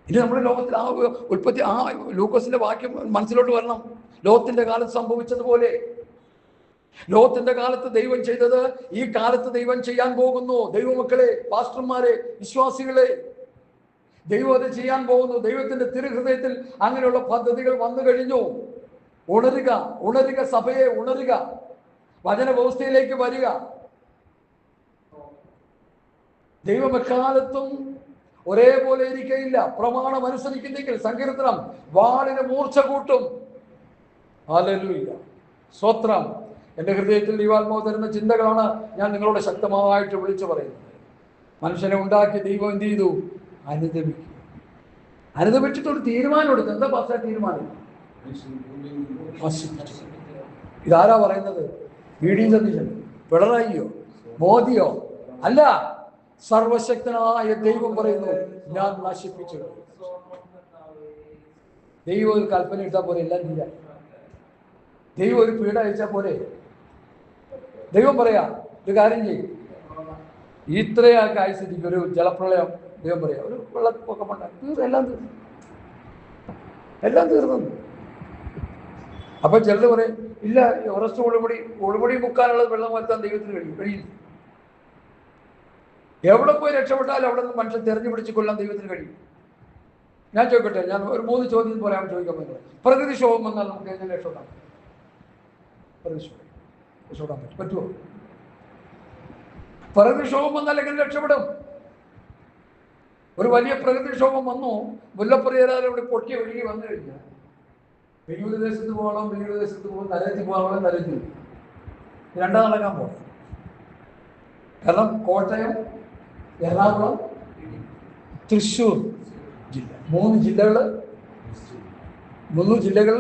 ഇനി നമ്മുടെ ലോകത്തിൽ ആ ഉൽപ്പത്തി, ആ ലൂക്കോസിന്റെ വാക്യം മനസ്സിലോട്ട് വരണം. ലോകത്തിന്റെ കാലത്ത് സംഭവിച്ചതുപോലെ ലോകത്തിന്റെ കാലത്ത് ദൈവം ചെയ്തത് ഈ കാലത്ത് ദൈവം ചെയ്യാൻ പോകുന്നു. ദൈവമക്കളെ, പാസ്റ്റർമാരെ, വിശ്വാസികളെ, ദൈവം അത് ചെയ്യാൻ പോകുന്നു. ദൈവത്തിന്റെ തിരുഹൃദയത്തിൽ അങ്ങനെയുള്ള പദ്ധതികൾ വന്നു കഴിഞ്ഞു. ഉണരുക, ഉണരുക സഭയെ, ഉണരുക, വചന വ്യവസ്ഥയിലേക്ക് വരിക. ദൈവം എക്കാലത്തും ഒരേപോലെ ഇരിക്കയില്ല. പ്രമാണം അനുസരിക്കുന്നെങ്കിൽ സങ്കീർത്തനം വാളിന് മൂർച്ച കൂട്ടും. ഹല്ലേലൂയ, സ്തോത്രം. എൻ്റെ ഹൃദയത്തിൽ ദൈവാത്മാവ് തരുന്ന ചിന്തകളാണ് ഞാൻ നിങ്ങളോട് ശക്തമായിട്ട് വിളിച്ചു പറയുന്നത്. മനുഷ്യനെ ഉണ്ടാക്കിയ ദൈവം എന്ത് ചെയ്തു? അനുദപിക്കും. അനുദപിച്ചിട്ടൊരു തീരുമാനം എടുത്തു. എന്താ പാസ്റ്റ തീരുമാനം? ഇതാരാ പറയുന്നത്? VD സതീശൻ, പിണറായിയോ, മോദിയോ? അല്ല, സർവശക്തനായ ദൈവം പറയുന്നു, ഞാൻ നശിപ്പിച്ചു. ദൈവം ഒരു കൽപ്പന ഇട്ടാൽ പോലെ എല്ലാം തീരാ. ദൈവം ഒരു പീഡ അയച്ചാൽ പോലെ. ദൈവം പറയാ, ഒരു കാര്യം ചെയ്യും, ഇത്രയൊക്കെ ആയിസ്ഥിതിക്ക് ഒരു ജലപ്രളയം ദൈവം പറയാം, ഒരു വെള്ളപ്പൊക്കം ഉണ്ടായി, എല്ലാം തീർന്നു. അപ്പൊ ചിലർ പറയും ഇല്ല, എവറസ്റ്റ് ഒളിമുടി മുക്കാനുള്ളത് വെള്ളം വരുത്താൻ ദൈവത്തിന് കഴിയും. എവിടെ പോയി രക്ഷപ്പെട്ടാലും അവിടെ നിന്ന് മനുഷ്യൻ തെരഞ്ഞു പിടിച്ച് കൊല്ലാൻ ദൈവത്തിന് കഴിയും. ഞാൻ ചോദിക്കട്ടെ, ഞാൻ ഒരു 3 ചോദ്യം പോലെ ചോദിക്കാൻ പറ്റുന്നത്, പ്രകൃതിക്ഷോഭം വന്നാൽ നമുക്ക് എങ്ങനെ രക്ഷപ്പെടാം? രക്ഷപ്പെടാൻ പറ്റുമോ? പ്രകൃതിക്ഷോഭം വന്നാൽ എങ്ങനെ രക്ഷപ്പെടും? ഒരു വലിയ പ്രകൃതിക്ഷോഭം വന്നു, മുല്ലപ്പെരിയാർ ഇവിടെ പൊട്ടി ഒഴുകി വന്നു കഴിഞ്ഞാൽ വെയ്യൂർ ദേശത്ത് പോകണം, വെയ്യൂർ ദേശത്ത് പോകും, നരേത്തിൽ പോകണം, നരേത്തിൽ രണ്ടാം നടക്കാൻ പോകണം. കാരണം കോട്ടയം, എറണാകുളം, തൃശ്ശൂർ ജില്ല, 3 ജില്ലകൾ, 3 ജില്ലകൾ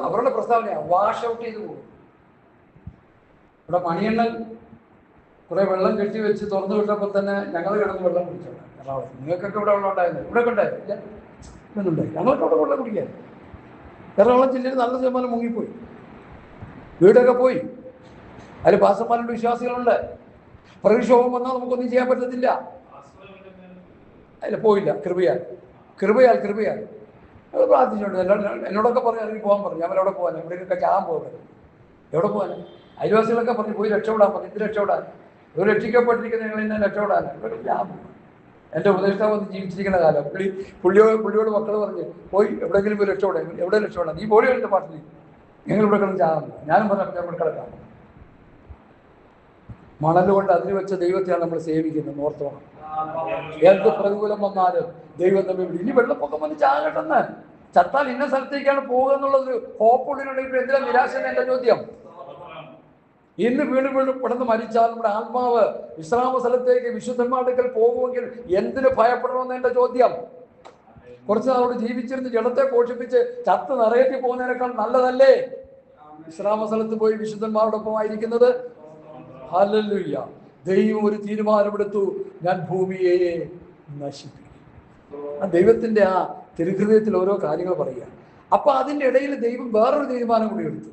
അവരുടെ പ്രസ്താവനയാണ്, വാഷ് ഔട്ട് ചെയ്ത് പോകും. ഇവിടെ മണിയണ്ണൻ കുറെ വെള്ളം കെട്ടിവെച്ച് തുറന്നു വിട്ടപ്പോൾ തന്നെ ഞങ്ങൾ കിടന്ന് വെള്ളം കുടിച്ചോളാം എറണാകുളത്ത്. നിങ്ങൾക്കൊക്കെ ഇവിടെ വെള്ളം ഉണ്ടായിരുന്നു, ഇവിടെ ഉണ്ടായില്ല, ഇന്നുണ്ടായി. ഞങ്ങൾക്ക് അവിടെ വെള്ളം കുടിക്കാൻ എറണാകുളം ജില്ലയിൽ നല്ല ശതമാനം മുങ്ങിപ്പോയി, വീടൊക്കെ പോയി. അതിൽ പാസന്മാരുടെ വിശ്വാസികളുണ്ട്. പ്രകൃതിക്ഷോഭം വന്നാൽ നമുക്കൊന്നും ചെയ്യാൻ പറ്റത്തില്ല. അതിൽ പോയില്ല, കൃപയാൽ അത് പ്രാർത്ഥിച്ചുകൊണ്ട് എന്നോടൊക്കെ പറഞ്ഞു ഇറങ്ങി പോകാൻ പറഞ്ഞു. ഞാൻ എവിടെ പോകാൻ, എവിടെയൊക്കെ ചാകാൻ പോകുന്നത്, എവിടെ പോകാൻ? അയൽവാസികളൊക്കെ പറഞ്ഞു പോയി രക്ഷപ്പെടാൻ പറഞ്ഞു. ഇത് രക്ഷപ്പെടാൻ ഒരു രക്ഷിക്കപ്പെട്ടിരിക്കുന്ന ഞങ്ങൾ എന്നെ രക്ഷപ്പെടാൻ ഇവിടെ ഞാൻ എൻ്റെ ഉപദേഷ്ടാവ് വന്ന് ജീവിച്ചിരിക്കുന്ന കാലം. പുള്ളിയോട് മക്കൾ പറഞ്ഞ് പോയി എവിടെയെങ്കിലും പോയി രക്ഷപ്പെടാൻ, എവിടെ രക്ഷപ്പെടാൻ, നീ പോലും എൻ്റെ പാട്ടിൽ ഞങ്ങൾ ഇവിടെ കിടന്ന് ചാകാൻ. ഞാനും പറഞ്ഞു ഞാൻ ഇവിടെ കിടക്കാം. മണലുകൊണ്ട് അതിന് വെച്ച ദൈവത്തെയാണ് നമ്മൾ സേവിക്കുന്നത്, ഓർത്തോണം. എന്ത് പ്രതികൂലം വന്നാലും ദൈവം തമ്മിൽ ഇനി വെള്ളപ്പൊക്കം വന്ന് ചാകട്ടെന്ന്, ചത്താൽ ഇന്ന സ്ഥലത്തേക്കാണ് പോകുക എന്നുള്ളൊരു ഹോപ്പുള്ളിനുണ്ടെങ്കിൽ എന്തിനാ നിരാശ? എൻ്റെ ചോദ്യം. ഇന്ന് വീണ് പെടുന്ന് മരിച്ചാൽ നമ്മുടെ ആത്മാവ് വിശ്രാമ സ്ഥലത്തേക്ക് വിശുദ്ധന്മാരുടെ അടുക്കൽ പോകുമെങ്കിൽ എന്തിനു ഭയപ്പെടണമെന്ന് എൻ്റെ ചോദ്യം. കുറച്ച് നാളോട് ജീവിച്ചിരുന്ന് ജഡത്തെ പോഷിപ്പിച്ച് ചത്ത് നിറയത്തി പോകുന്നതിനേക്കാൾ നല്ലതല്ലേ വിശ്രാമ സ്ഥലത്ത് പോയി വിശുദ്ധന്മാരോടൊപ്പം ആയിരിക്കുന്നത്? ഹല്ലേലൂയ. ദൈവം ഒരു തീരുമാനമെടുത്തു, ഞാൻ ഭൂമിയെ നശിപ്പിക്കും. ദൈവത്തിന്റെ ആ തിരുഹൃദയത്തിൽ ഓരോ കാര്യങ്ങൾ പറയുക. അപ്പൊ അതിൻ്റെ ഇടയിൽ ദൈവം വേറൊരു തീരുമാനം കൂടി എടുത്തു.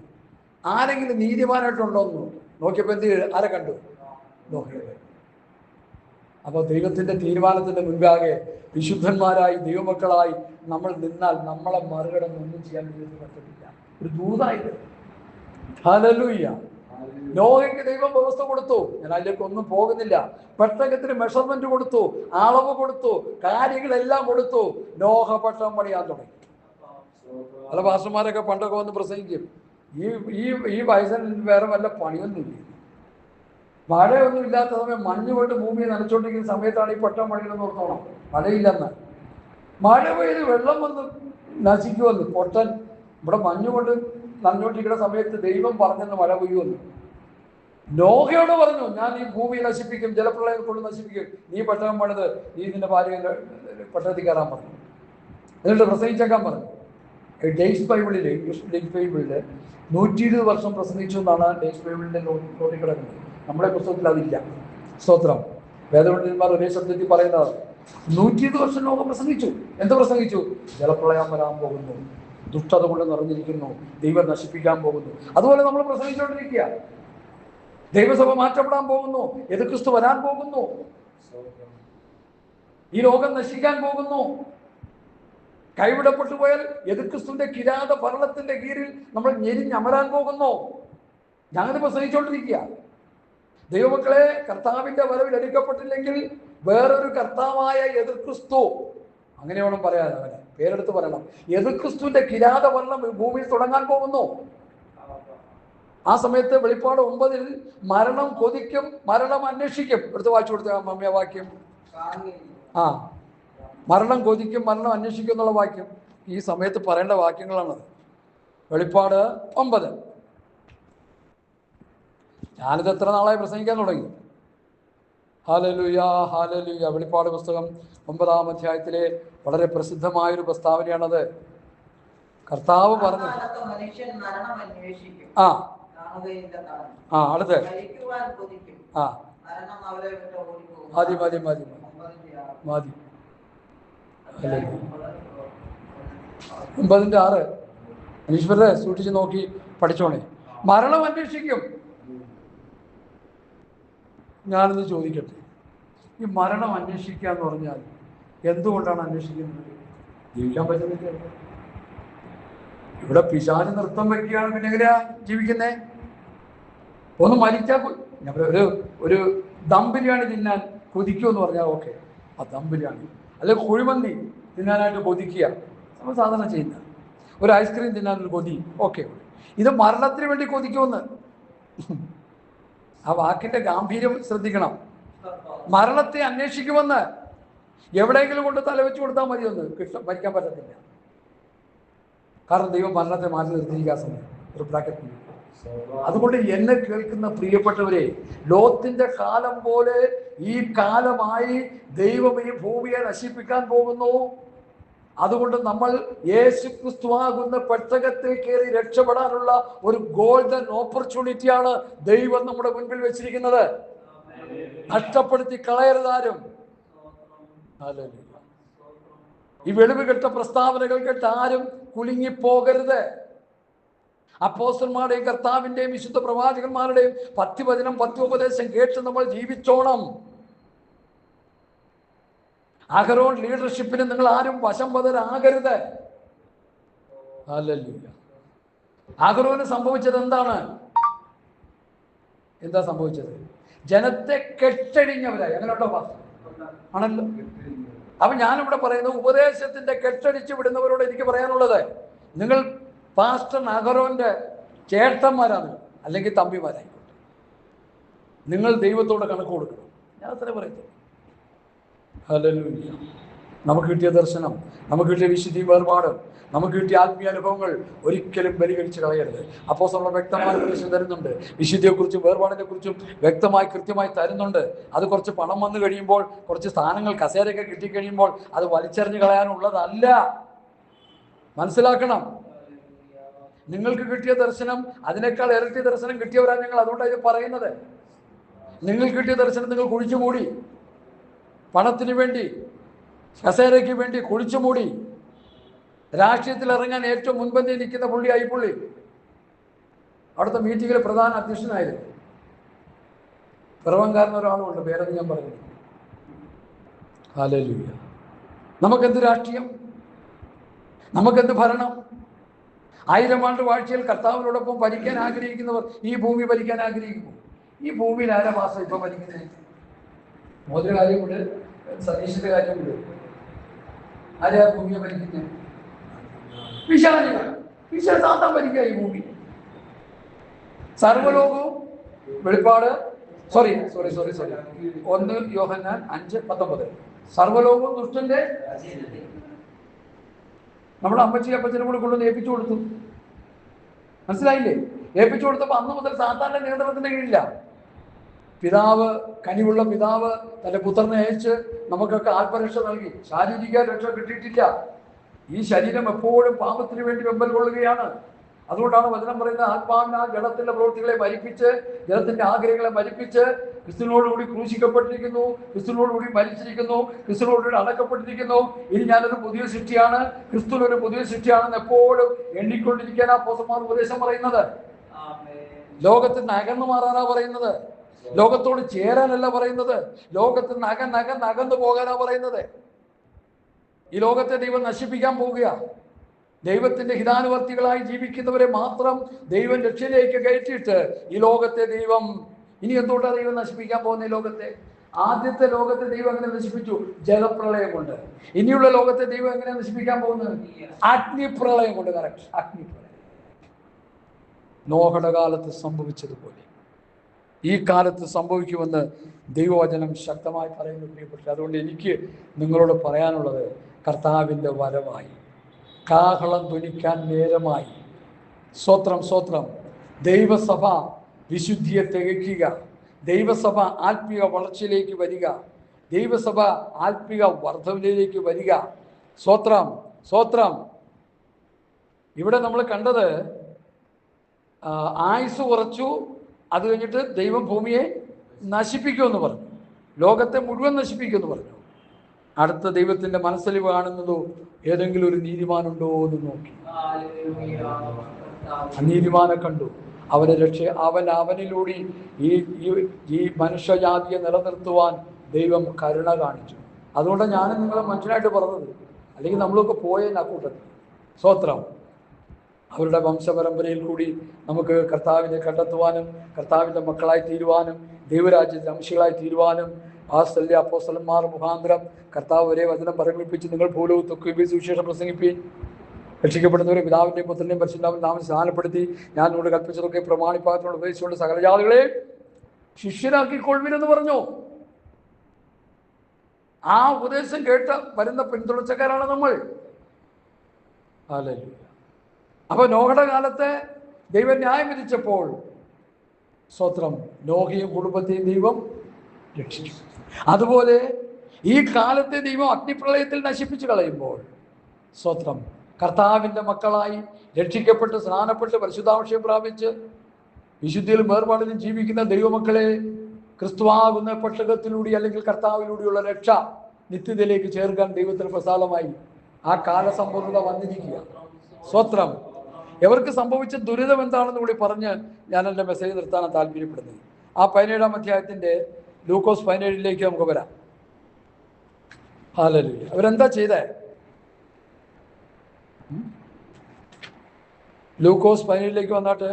ആരെങ്കിലും നീതിമാനായിട്ടുണ്ടോന്ന് നോക്കിയപ്പോൾ ആരെ കണ്ടു? നോക്കിയത്. അപ്പോൾ ദൈവത്തിന്റെ തീരുമാനത്തിന്റെ മുൻപാകെ വിശുദ്ധന്മാരായി ദൈവമക്കളായി നമ്മൾ നിന്നാൽ നമ്മളെ മറികടന്നൊന്നും ചെയ്യാൻ പറ്റത്തില്ല. ഒരു ദൂതായത്. ഹല്ലേലൂയ. നോഹയ്ക്ക് ദൈവം വ്യവസ്ഥ കൊടുത്തു. ഞാൻ അതിലേക്ക് ഒന്നും പോകുന്നില്ല. പെട്ടകത്തിന് മെഷർമെന്റ് കൊടുത്തു, അളവ് കൊടുത്തു, കാര്യങ്ങളെല്ലാം കൊടുത്തു. നോഹ പെട്ടകം പണിയാൻ തുടങ്ങി. പല പാസ്റ്റർമാരൊക്കെ പണ്ടൊക്കെ വന്ന് പ്രസംഗിക്കും, ഈ വയസ്സിൽ വേറെ വല്ല പണിയൊന്നുമില്ല. മഴയൊന്നും ഇല്ലാത്ത സമയം മഞ്ഞ് കൊണ്ട് ഭൂമിയെ നനച്ചോണ്ടിരിക്കുന്ന സമയത്താണ് ഈ പെട്ടകം പണിയെന്ന് ഓർത്തോണം. മഴയില്ലെന്ന്. മഴ പെയ്ത് വെള്ളം വന്ന് നശിക്കുമെന്ന്. പൊട്ടൻ ഇവിടെ മഞ്ഞുകൊണ്ട് നനഞ്ഞോണ്ടിരിക്കുന്ന സമയത്ത് ദൈവം പറഞ്ഞെന്ന് മഴ പെയ്യുമെന്ന്. നോഹയോട് പറഞ്ഞു, ഞാൻ ഈ ഭൂമി നശിപ്പിക്കും, ജലപ്രളയം കൊണ്ട് നശിപ്പിക്കും, നീ പെട്ടകം പണിത് നീ നിന്റെ ഭാര്യ പെട്ടകത്തിൽ കയറാൻ പറഞ്ഞു. എന്നിട്ട് പ്രസംഗിച്ചേക്കാൻ പറഞ്ഞു. ഡേയ്സ് ബൈബിളില്, ഇംഗ്ലീഷ് ഡേയ്സ് ബൈബിളില് 120 വർഷം പ്രസംഗിച്ചു എന്നാണ് ഡേയ്സ് ബൈബിളിന്റെ നോട്ടി കിടക്കുന്നത്. നമ്മുടെ പുസ്തകത്തിൽ അതില്ല. സ്തോത്രം. വേദപണ്ഡിതന്മാർ ഒരേ ശബ്ദത്തിൽ പറയുന്നത് 120 വർഷം ലോകം പ്രസംഗിച്ചു. എന്ത് പ്രസംഗിച്ചു? ജലപ്രളയം വരാൻ പോകുന്നു, ദുഷ്ടത കൊണ്ട് നിറഞ്ഞിരിക്കുന്നു, ദൈവം നശിപ്പിക്കാൻ പോകുന്നു. അതുപോലെ നമ്മൾ പ്രസംഗിച്ചുകൊണ്ടിരിക്കുക. ദൈവസഭ മാറ്റപ്പെടാൻ പോകുന്നു, യേശുക്രിസ്തു വരാൻ പോകുന്നു, ഈ ലോകം നശിക്കാൻ പോകുന്നു. കൈവിടപ്പെട്ടു പോയാൽ യേശുക്രിസ്തുവിന്റെ കിരാത ഭരണത്തിന്റെ കീഴിൽ നമ്മൾ ഞെരിഞ്ഞമരാൻ പോകുന്നു. ഞാനത് പ്രസംഗിച്ചുകൊണ്ടിരിക്കുക. ദൈവമക്കളെ, കർത്താവിന്റെ വരവിൽ എടുക്കപ്പെട്ടില്ലെങ്കിൽ വേറൊരു കർത്താവായ യേശുക്രിസ്തു, അങ്ങനെ വേണം പറയാൻ, അവനെ പേരെടുത്ത് പറയണം, യേശുക്രിസ്തുവിന്റെ കിരാത ഭരണം ഭൂമിയിൽ തുടങ്ങാൻ പോകുന്നു. ആ സമയത്ത് വെളിപ്പാട് 9 മരണം കൊതിക്കും, മരണം അന്വേഷിക്കും. എടുത്ത് വായിച്ചു കൊടുത്ത മമ്മിയ വാക്യം. മരണം കൊതിക്കും, മരണം അന്വേഷിക്കും എന്നുള്ള വാക്യം ഈ സമയത്ത് പറയേണ്ട വാക്യങ്ങളാണത്. വെളിപ്പാട് 9. ഞാനിത് എത്ര നാളായി പ്രസംഗിക്കാൻ തുടങ്ങി. Hallelujah, hallelujah. വെളിപ്പാട് പുസ്തകം 9-ാം അധ്യായത്തിലെ വളരെ പ്രസിദ്ധമായൊരു പ്രസ്താവനയാണത്. കർത്താവ് പറഞ്ഞു, അടുത്ത് മതി. 9:6 ഈശ്വരനെ സൂക്ഷിച്ച് നോക്കി പഠിച്ചോണേ. മരണം അന്വേഷിക്കും. ഞാനൊന്ന് ചോദിക്കട്ടെ, ഈ മരണം അന്വേഷിക്കുക എന്ന് പറഞ്ഞാൽ എന്തുകൊണ്ടാണ് അന്വേഷിക്കുന്നത്? ജീവിക്കാൻ പറ്റുന്നില്ല. ഇവിടെ പിശാച് നൃത്തം വയ്ക്കുകയാണ്, പിന്നെ എങ്ങനെയാ ജീവിക്കുന്നേ? ഒന്ന് മരിച്ചാൽ ഒരു ദം ബിരിയാണി തിന്നാൻ കൊതിക്കുമെന്ന് പറഞ്ഞാൽ ഓക്കെ, ആ ദം ബിരിയാണി, അല്ലെങ്കിൽ കുഴിമന്തി തിന്നാനായിട്ട് കൊതിക്കുക, നമ്മൾ സാധാരണ ചെയ്യുന്ന ഒരു ഐസ്ക്രീം തിന്നാനൊരു കൊതി, ഓക്കെ. ഇത് മരണത്തിന് വേണ്ടി കൊതിക്കുമെന്ന്. ആ വാക്കിന്റെ ഗാംഭീര്യം ശ്രദ്ധിക്കണം. മരണത്തെ അന്വേഷിക്കുമെന്ന്. എവിടെയെങ്കിലും കൊണ്ട് തലവെച്ച് കൊടുത്താൽ മതിയൊന്ന് മരിക്കാൻ പറ്റത്തില്ല. കാരണം ദൈവം മരണത്തെ മാറ്റി നിർത്തിയിരിക്കാൻ സമയം ഒരു ബ്രാക്കറ്റ്. അതുകൊണ്ട് എന്നെ കേൾക്കുന്ന പ്രിയപ്പെട്ടവരെ, ലോത്തിന്റെ കാലം പോലെ ഈ കാലമായി ദൈവം ഈ ഭൂമിയെ നശിപ്പിക്കാൻ പോകുന്നു. അതുകൊണ്ട് നമ്മൾ യേശുക്രിസ്തുവാകുന്ന പെട്ടകത്തിൽ കയറി രക്ഷപ്പെടാനുള്ള ഒരു ഗോൾഡൻ ഓപ്പർച്യൂണിറ്റിയാണ് ദൈവം നമ്മുടെ മുൻപിൽ വെച്ചിരിക്കുന്നത്. നഷ്ടപ്പെടുത്തി കളയരുതാരും. ഈ വെളിവ് കെട്ട പ്രസ്താവനകൾ കേട്ട് ആരും കുലുങ്ങിപ്പോകരുത്. അപ്പോസ്തലന്മാരുടെയും കർത്താവിന്റെയും വിശുദ്ധ പ്രവാചകന്മാരുടെയും പത്യവചനം, പത്യോപദേശം കേട്ട് നമ്മൾ ജീവിച്ചോണം. അഹരോൻ ലീഡർഷിപ്പിന് നിങ്ങൾ ആരും വശംവദരാകരുത്. ഹല്ലേലൂയ. അഹരോന് സംഭവിച്ചത് എന്താണ്? എന്താ സംഭവിച്ചത്? ജനത്തെ കെട്ടടിഞ്ഞവരായി. അങ്ങനെയുണ്ടോ പാസ്റ്റർ? ആണല്ലോ. അപ്പൊ ഞാനിവിടെ പറയുന്നത്, ഉപദേശത്തിന്റെ കെട്ടടിച്ച് വിടുന്നവരോട് എനിക്ക് പറയാനുള്ളത്, നിങ്ങൾ പാസ്റ്റർ അഹരോന്റെ ചേട്ടന്മാരാണ്, അല്ലെങ്കിൽ തമ്പിമാരായിക്കോട്ടെ, നിങ്ങൾ ദൈവത്തോട് കണക്ക് കൊടുക്കണം. ഞാൻ അത്രേ പറയുന്നത്. ഹല്ലേലൂയ. നമുക്ക് കിട്ടിയ ദർശനം, നമുക്ക് കിട്ടിയ വിശുദ്ധി വേർപാട്, നമുക്ക് കിട്ടിയ ആത്മീയ അനുഭവങ്ങൾ ഒരിക്കലും ബലികഴിച്ച് കളയരുത്. അപ്പോസ്തലൻ വ്യക്തമായ ഉപദേശം തരുന്നുണ്ട്. വിശുദ്ധിയെക്കുറിച്ചും വേർപാടിനെ കുറിച്ചും വ്യക്തമായി കൃത്യമായി തരുന്നുണ്ട്. അത് കുറച്ച് പണം വന്നു കഴിയുമ്പോൾ, കുറച്ച് സ്ഥാനങ്ങൾ കസേരയൊക്കെ കിട്ടിക്കഴിയുമ്പോൾ അത് വലിച്ചെറിഞ്ഞ് കളയാനുള്ളതല്ല. മനസ്സിലാക്കണം. നിങ്ങൾക്ക് കിട്ടിയ ദർശനം അതിനേക്കാൾ ഇരട്ടി ദർശനം കിട്ടിയവരാണ് ഞങ്ങൾ. അതുകൊണ്ടാണ് ഇത് പറയുന്നത്. നിങ്ങൾക്ക് കിട്ടിയ ദർശനം നിങ്ങൾ കുഴിച്ചുമൂടി, പണത്തിന് വേണ്ടി, കസേരയ്ക്ക് വേണ്ടി കുഴിച്ചുമൂടി. രാഷ്ട്രീയത്തിൽ ഇറങ്ങാൻ ഏറ്റവും മുൻപന്തിയിൽ നിൽക്കുന്ന പുള്ളിയായി പുള്ളി. അവിടുത്തെ മീറ്റിങ്ങിൽ പ്രധാന അധ്യക്ഷനായിരുന്നു. പിറവൻകാരൻ ഒരാളുമുണ്ട്, പേരെന്ന് ഞാൻ പറഞ്ഞു. ഹല്ലേലൂയ. നമുക്കെന്ത് രാഷ്ട്രീയം? നമുക്കെന്ത് ഭരണം? 1000 ആണ്ട് വാഴ്ചയിൽ കർത്താവിനോടൊപ്പം ഭരിക്കാൻ ആഗ്രഹിക്കുന്നവർ ഈ ഭൂമി ഭരിക്കാൻ ആഗ്രഹിക്കുന്നു. ഈ ഭൂമിയിൽ ആരാ മാസം ഇപ്പൊ ഭരിക്കുന്നത്? മോദിയുടെ കാര്യമുണ്ട്, സതീഷിന്റെ കാര്യമുണ്ട്. ആരാ ഭൂമിയെ ഭരിക്കുന്നത്? സാത്താൻ ഭരിക്കുക ഈ ഭൂമി. സർവ്വലോകവും വെളിപ്പാട് 1 യോഹന്നാൻ 5:19. സർവ്വലോകവും ദുഷ്ടന്റെ. നമ്മുടെ അപ്പച്ചനും കൂടെ കൊണ്ടുവന്ന് ഏൽപ്പിച്ചു കൊടുത്തു. മനസ്സിലായില്ലേ? ഏൽപ്പിച്ചു കൊടുത്തപ്പോൾ അന്ന് മുതൽ സാത്താന്റെ നിയന്ത്രണത്തിന്റെ കീഴില്ല. പിതാവ്, കനിവുള്ള പിതാവ് തന്റെ പുത്രനെ അയച്ച് നമുക്കൊക്കെ ആത്മരക്ഷ നൽകി. ശാരീരിക രക്ഷ കിട്ടിയിട്ടില്ല. ഈ ശരീരം എപ്പോഴും പാപത്തിന് വേണ്ടി വെമ്പൽ കൊള്ളുകയാണ്. അതുകൊണ്ടാണ് വചനം പറയുന്നത്, ആത്മാവിനാൽ ജഡത്തിന്റെ പ്രവൃത്തികളെ മരിപ്പിച്ച്, ജഡത്തിന്റെ ആഗ്രഹങ്ങളെ മരിപ്പിച്ച്, ക്രിസ്തുവിനോടുകൂടി ക്രൂശിക്കപ്പെട്ടിരിക്കുന്നു, ക്രിസ്തുവിനോടുകൂടി മരിച്ചിരിക്കുന്നു, ക്രിസ്തുവിനോടുകൂടി അടക്കപ്പെട്ടിരിക്കുന്നു. ഇനി ഞാനൊരു പുതിയ സൃഷ്ടിയാണ്, ക്രിസ്തുവിനൊരു പുതിയ സൃഷ്ടിയാണെന്ന് എപ്പോഴും എണ്ണിക്കൊണ്ടിരിക്കാനാ അപ്പോസ്തലന്മാർ ഉപദേശം പറയുന്നത്. ലോകത്തിൽ നിന്ന് അകന്നു മാറാനാ പറയുന്നത്. ലോകത്തോട് ചേരാനല്ല പറയുന്നത്. ലോകത്തിൽ നിന്ന് അകന്നു പോകാനാ പറയുന്നത്. ഈ ലോകത്തെ ദൈവം നശിപ്പിക്കാൻ പോവുക. ദൈവത്തിന്റെ ഹിതാനുവർത്തികളായി ജീവിക്കുന്നവരെ മാത്രം ദൈവം രക്ഷയിലേക്ക് കയറ്റിയിട്ട് ഈ ലോകത്തെ ദൈവം ഇനി എന്തുകൊണ്ടാണ് ദൈവം നശിപ്പിക്കാൻ പോകുന്ന? ഈ ലോകത്തെ ആദ്യത്തെ ലോകത്തെ ദൈവം എങ്ങനെ നശിപ്പിച്ചു? ജലപ്രളയം കൊണ്ട്. ഇനിയുള്ള ലോകത്തെ ദൈവം എങ്ങനെ നശിപ്പിക്കാൻ പോകുന്നത്? അഗ്നിപ്രളയം കൊണ്ട്. കറക്റ്റ്, അഗ്നിപ്രളയം. നോഹയുടെ കാലത്ത് സംഭവിച്ചതുപോലെ ഈ കാലത്ത് സംഭവിക്കുമെന്ന് ദൈവവചനം ശക്തമായി പറയുന്നു പ്രിയപ്പെട്ടു. അതുകൊണ്ട് എനിക്ക് നിങ്ങളോട് പറയാനുള്ളത്, കർത്താവിൻ്റെ വരവായി, കാഹളം ധ്വനിക്കാൻ നേരമായി. സ്തോത്രം, സ്തോത്രം. ദൈവസഭ വിശുദ്ധിയെ തികയ്ക്കുക. ദൈവസഭ ആത്മീയ വളർച്ചയിലേക്ക് വരിക. ദൈവസഭ ആത്മീയ വർദ്ധനയിലേക്ക് വരിക. സ്തോത്രം, സ്തോത്രം. ഇവിടെ നമ്മൾ കണ്ടത് ആയുസ് കുറച്ചു, അത് കഴിഞ്ഞിട്ട് ദൈവം ഭൂമിയെ നശിപ്പിക്കുമെന്ന് പറഞ്ഞു. ലോകത്തെ മുഴുവൻ നശിപ്പിക്കുമെന്ന് പറഞ്ഞു. അടുത്ത ദൈവത്തിന്റെ മനസ്സലിവ് കാണുന്നതോ ഏതെങ്കിലും ഒരു നീതിമാനുണ്ടോ എന്ന് നോക്കി. അനീതിമാനെ കണ്ടു. അവനിലൂടെ ഈ ഈ ഈ മനുഷ്യജാതിയെ നിലനിർത്തുവാൻ ദൈവം കരുണ കാണിച്ചു. അതുകൊണ്ടാണ് ഞാനും നിങ്ങളെ മനുഷ്യനായിട്ട് പറഞ്ഞത്. അല്ലെങ്കിൽ നമ്മളൊക്കെ പോയതിന് അക്കൂട്ടത്തിൽ. സ്തോത്രം. അവരുടെ വംശപരമ്പരയിൽ കൂടി നമുക്ക് കർത്താവിനെ കണ്ടെത്തുവാനും കർത്താവിൻ്റെ മക്കളായി തീരുവാനും ദൈവരാജ്യത്തിൻ്റെ അംശികളായി തീരുവാനും അപ്പോസ്തലന്മാർ മുഖാന്തരം കർത്താവ് ഒരേ വചനം പറയിപ്പിച്ച് നിങ്ങൾ ഭൂലോകത്തൊക്കെ സുവിശേഷം പ്രസംഗിപ്പീൻ, രക്ഷിക്കപ്പെടുന്നവരെ പിതാവിൻ്റെയും പുത്രൻ്റെയും പരിശുദ്ധാവിൻ്റെ നാമത്തിൽ സ്നാനപ്പെടുത്തി ഞാൻ നിങ്ങളോട് കൽപ്പിച്ചതൊക്കെ പ്രമാണിപ്പാത്രത്തോട് ഉപയോഗിച്ചുകൊണ്ട് സകല ജാതികളെ ശിഷ്യരാക്കിക്കൊള്ളുവിനെന്ന് പറഞ്ഞു. ആ ഉപദേശം കേട്ട് വരുന്ന പിന്തുടർച്ചക്കാരാണ് നമ്മൾ. ഹല്ലേലൂയ. അപ്പൊ നോഹയുടെ കാലത്തെ ദൈവം ന്യായം വിധിച്ചപ്പോൾ സ്തോത്രം നോഹയും കുടുംബത്തെയും ദൈവം രക്ഷിച്ചു. അതുപോലെ ഈ കാലത്തെ ദൈവം അഗ്നിപ്രളയത്തിൽ നശിപ്പിച്ചു കളയുമ്പോൾ സ്തോത്രം കർത്താവിൻ്റെ മക്കളായി രക്ഷിക്കപ്പെട്ട് സ്നാനപ്പെട്ട് പരിശുദ്ധാഭിഷേകം പ്രാപിച്ച് വിശുദ്ധിയിലും വേർപാടിലും ജീവിക്കുന്ന ദൈവമക്കളെ ക്രിസ്തുവാകുന്ന പെട്ടകത്തിലൂടെ അല്ലെങ്കിൽ കർത്താവിലൂടെയുള്ള രക്ഷ നിത്യതയിലേക്ക് ചേർക്കാൻ ദൈവത്തിന് പ്രസാദമായി ആ കാലസമ്പൂർണ്ണത വന്നിരിക്കുക. സ്തോത്രം. എവർക്ക് സംഭവിച്ച ദുരിതം എന്താണെന്ന് കൂടി പറഞ്ഞ് ഞാൻ എൻ്റെ മെസ്സേജ് നിർത്താനാണ് താല്പര്യപ്പെടുന്നത്. ആ 17-ാം അധ്യായത്തിൻ്റെ ലൂക്കോസ് 17 നമുക്ക് വരാം. ഹല്ലേലൂയ. അവരെന്താ ചെയ്തേ? ലൂക്കോസ് 17 വന്നാട്ട്